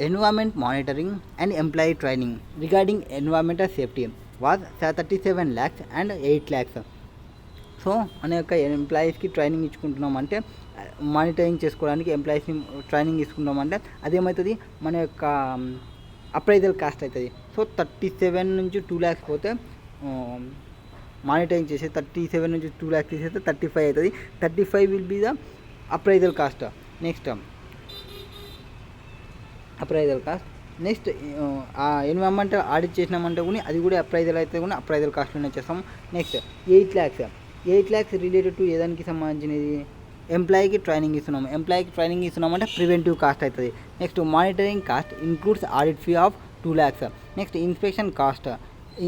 environment monitoring and employee training regarding environmental safety was 37 lakhs and 8 lakhs. So మన యొక్క ఎంప్లాయీస్కి ట్రైనింగ్ ఇచ్చుకుంటున్నాం అంటే మానిటరింగ్ చేసుకోవడానికి ఎంప్లాయీస్ని ట్రైనింగ్ ఇచ్చుకుంటామంటే అదేమవుతుంది? మన యొక్క అప్రైజల్ కాస్ట్ అవుతుంది. సో 37 నుంచి 2 lakhs పోతే మానిటరింగ్ చేసే 37 నుంచి 2 lakhs తీసేస్తే 35 అవుతుంది. 35 will be the appraisal cost. Next appraisal cost. Next environmental audit చేసినామంటే కూడా అది కూడా అప్రైజల్ అయితే కూడా అప్రైజల్ కాస్ట్లోనే చేస్తాము. నెక్స్ట్ 8 lakhs రిలేటెడ్ టు ఏదానికి సంబంధించినది? ఎంప్లాయీకి ట్రైనింగ్ ఇస్తున్నామంటే ప్రివెంటివ్ కాస్ట్ అవుతుంది. Next monitoring cost includes audit fee of 2 lakhs. Next inspection cost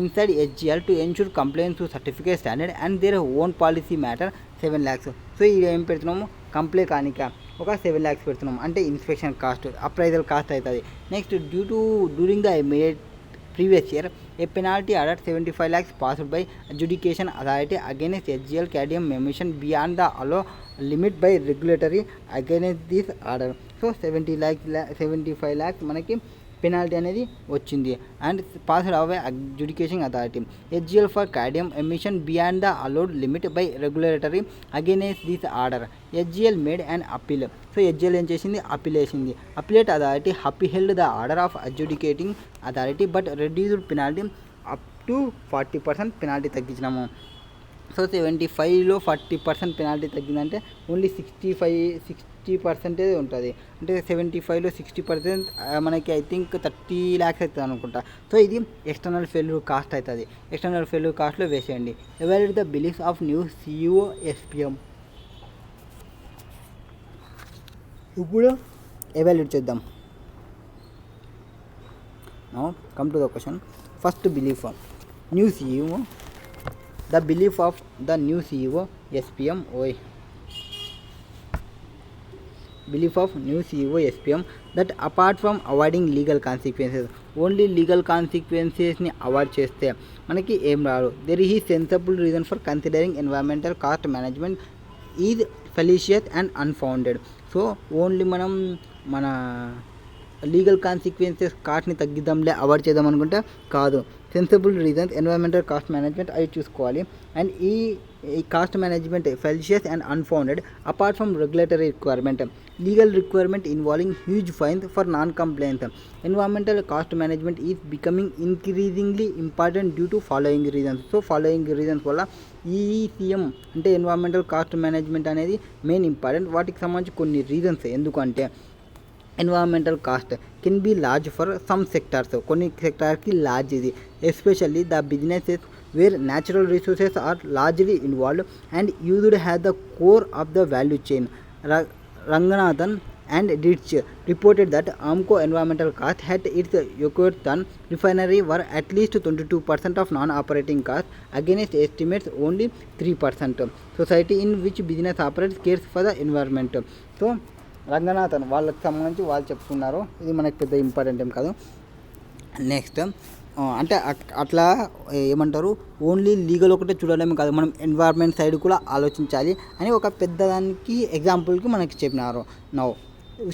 inside HGL to ensure complaints to certificate standard and their own policy matter 7 lakhs. So ఇది ఏం పెడుతున్నాము? Complaint కానిక ఒక 7 lakhs పెడుతున్నాం అంటే inspection cost appraisal cost అవుతుంది. Next during the immediate previous year a penalty order 75 lakhs passed by adjudication authority against HGL cadmium emission beyond the allow limit by regulatory against this order. So 75 lakhs మనకి penalty అనేది వచ్చింది and passed away adjudication authority. HGL for cadmium emission beyond the allowed limit by regulatory against this order. HGL made and appeal. So HGL ఏం చేసింది? Appeal వేసింది. Appellate authority appealed the order of adjudicating authority but reduced penalty up to 40% penalty తగ్గించినాము. So 75లో 40% penalty తగ్గిందంటే only 60% ఉంటుంది. అంటే 75లో 60% మనకి I think 30 lakhs అవుతుంది అనుకుంటా. సో ఇది ఎక్స్టర్నల్ ఫెయిల్యూర్ కాస్ట్ అవుతుంది. ఎక్స్టర్నల్ ఫెయిల్యూర్ కాస్ట్లో వేసేయండి. Evaluate the beliefs of new CEO SPM. ఇప్పుడు ఎవాల్యుయేట్ చేద్దాం. Now come to the question. First belief new CEO. The belief of the new CEO SPM belief of new CEO SPM that apart from avoiding legal consequences, only legal consequences ni avoid చేస్తే మనకి ఏం రాదు. There is sensible reason for considering environmental cost management is fallacious and unfounded. So only మనం మన legal consequences కాస్ట్ని తగ్గిద్దాంలే avoid చేద్దాం అనుకుంటే కాదు. Sensible reasons environmental cost management అవి చూసుకోవాలి. అండ్ ఈ cost management fallacious and unfounded apart from regulatory requirement, legal requirement involving huge fines for non compliance. Environmental cost management is becoming increasingly important due to following reasons. So following reasons వల్ల ఈ CM అంటే environmental cost management అనేది main important. వాటికి సంబంధించి కొన్ని reasons. ఎందుకంటే environmental cost can be large for some sectors. కొన్ని సెక్టార్కి లార్జ్ ఇది, especially the businesses where natural resources are largely involved and used have the core of the value chain. Ranganathan and Ditch reported that Amco environmental cost at its Yokotan refinery were at least 22% of non-operating costs against estimates only 3%. Society in which business operates cares for the environment. So Ranganathan వాళ్ళకి సంబంధించి వాళ్ళు చెప్తున్నారు. ఇది మనకి పెద్ద important ఏం కాదు. Next అంటే అట్లా ఏమంటారు, ఓన్లీ లీగల్ ఒకటే చూడడమే కాదు, మనం ఎన్వైర్న్మెంట్ సైడ్ కూడా ఆలోచించాలి అని ఒక పెద్దదానికి ఎగ్జాంపుల్కి మనకి చెప్పినారు. Now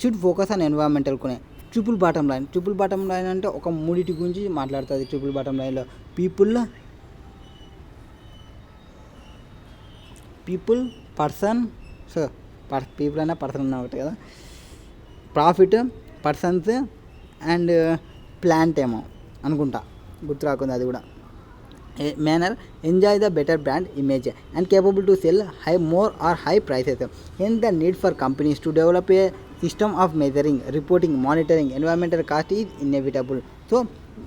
should focus on environmental కొనే triple bottom line. Triple bottom line అంటే ఒక మూడిటి గురించి మాట్లాడుతుంది. ట్రిపుల్ బాటమ్ లైన్లో పీపుల్ పర్సన్ పీపుల్ అయినా పర్సన్ అన్నా ఒకటి కదా, ప్రాఫిట్, పర్సన్స్ అండ్ ప్లాంట్ ఏమో అనుకుంటా, గుర్తు రాకుంది అది కూడా. Manner enjoy the better brand image and capable to sell more or high prices. Hence the need for companies to develop a system of measuring, reporting, monitoring environmental cost is inevitable. So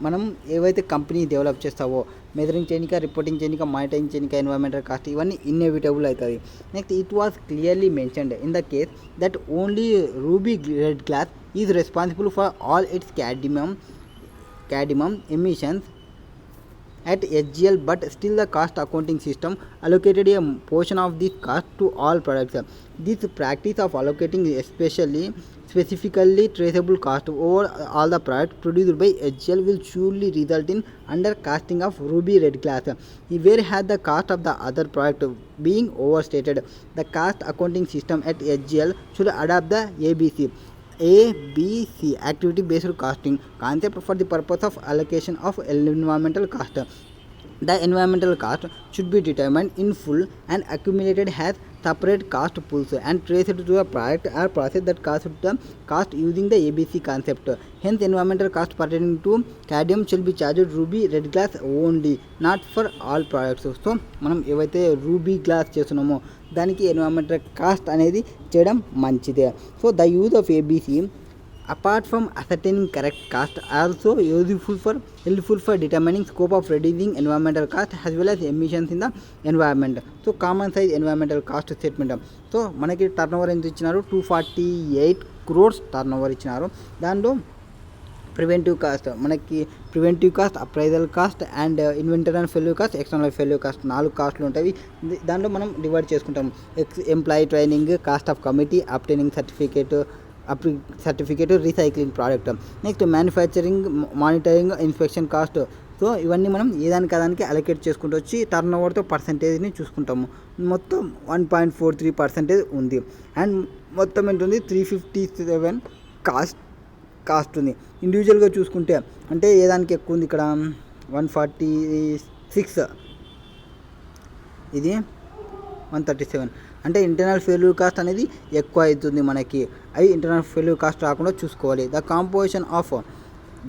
మనం ఏవైతే company develop చేస్తావో measuring చేయనిక, reporting చేయనిక, monitoring చేయనిక environmental cost ఇవన్నీ inevitable అవుతుంది. Next it was clearly mentioned in the case that only Ruby Red Glass is responsible for all it's cadmium emissions at HGL, but still the cost accounting system allocated a portion of this cost to all products. This practice of allocating specifically traceable cost over all the products produced by HGL will surely result in undercosting of ruby red glass, where had the cost of the other product being overstated. The cost accounting system at HGL should adopt the ABC activity based costing concept for the purpose of allocation of environmental cost. The environmental cost should be determined in full and accumulated as separate cost pools and traced to a product or process that cost using the ABC concept. Hence environmental cost pertaining to cadmium shall be charged ruby red glass only, not for all products. So మనం ఏవైతే ruby glass చేస్తున్నామో దానికి environmental cost అనేది చేయడం మంచిదే. So the use of ABC apart from ascertaining correct cost also helpful for determining scope of reducing environmental cost as well as emissions in the environment. So common size environmental cost statement. So మనకి turnover ఎంత ఇచ్చినారు, 248 crores turnover ఇచ్చినారు. దాంట్లో preventive cost, మనకి preventive cost, appraisal cost and inventory and failure cost, external failure cost 4 కాస్ట్లు ఉంటాయి. దాంట్లో మనం divide చేసుకుంటాం. Employee training, cost of committee, obtaining certificate, recycling product. Next manufacturing, monitoring, inspection cost. So ఇవన్నీ మనం ఏదానికి అదానికి అలొకేట్ చేసుకుంటూ వచ్చి టర్న్ ఓవర్తో పర్సంటేజ్ని చూసుకుంటాము. మొత్తం 1.43% ఉంది. అండ్ మొత్తం ఎంత ఉంది, 357 కాస్ట్ ఉంది. ఇండివిజువల్గా చూసుకుంటే అంటే ఏదానికి ఎక్కువ ఉంది, ఇక్కడ 146, ఇది 137. అంటే ఇంటర్నల్ ఫెయిల్యూర్ కాస్ట్ అనేది ఎక్కువ అవుతుంది మనకి. అవి ఇంటర్నల్ ఫెయిల్యూర్ కాస్ట్ రాకుండా చూసుకోవాలి. The composition of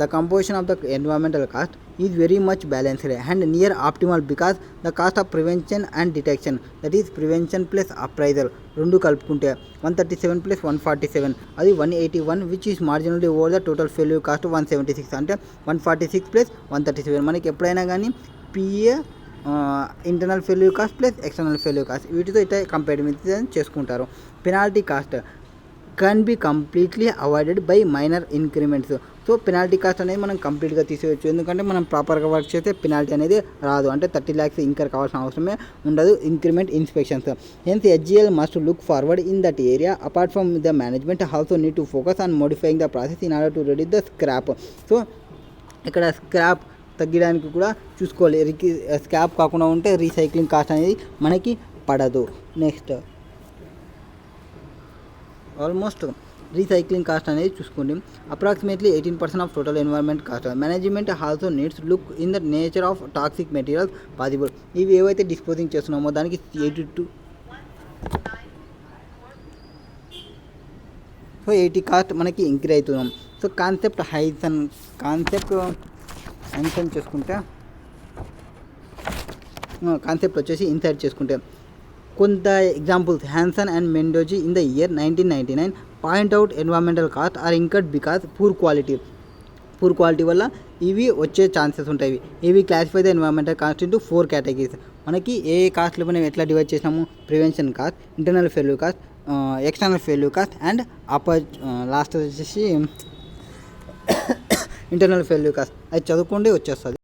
the composition of the environmental cost is very much balanced and near optimal because the cost of prevention and detection, that is prevention plus appraisal, రెండు కలుపుకుంటే 137 plus 147 అది 181, which is marginally over the total failure cost 176, అంటే 146 plus 137. మనకి ఎప్పుడైనా కానీ PA internal failure cost plus external failure cost వీటితో ఇట్లా comparison చేసుకుంటారు. Penalty cost can be completely avoided by minor increments. So penalty cost అనేది మనం కంప్లీట్గా తీసేయచ్చు, ఎందుకంటే మనం ప్రాపర్గా వర్క్ చేస్తే పెనాల్టీ అనేది రాదు, అంటే 30 lakhs ఇంకర్ కావాల్సిన అవసరమే ఉండదు increment inspections. Hence HGL must look forward in that area. Apart from the management also need to focus on modifying the process in order to reduce the scrap. So ఇక్కడ scrap తగ్గడానికి కూడా చూసుకోవాలి, scrap కాకుండా ఉంటే recycling cost అనేది మనకి పడదు. Next almost recycling cost అనేది చూసుకోండి. Approximately 18% of total environment cost. Management also needs look in the nature of toxic materials possible. ఇవి ఏవైతే డిస్పోజింగ్ చేస్తున్నామో దానికి 82 సో 80 కాస్ట్ మనకి ఇంక్రీజ్ అవుతున్నాం. సో కాన్సెప్ట్ చేసుకుంటే కాన్సెప్ట్ వచ్చేసి ఇన్సైట్ చేసుకుంటే కొంత examples Hanson and Mendoza in the year 1999 point out environmental cost are incurred because poor quality వల్ల ఇవి వచ్చే ఛాన్సెస్ ఉంటాయి. ఇవి classify the environmental cost into 4 categories. మనకి ఏ కాస్ట్లు మనం ఎట్లా డివైడ్ చేసినాము, prevention cost, internal failure cost, external failure cost and last వచ్చేసి ఇంటర్నల్ ఫెయిల్యూర్ కాస్ట్. అది చదువుకోండి వచ్చేస్తుంది.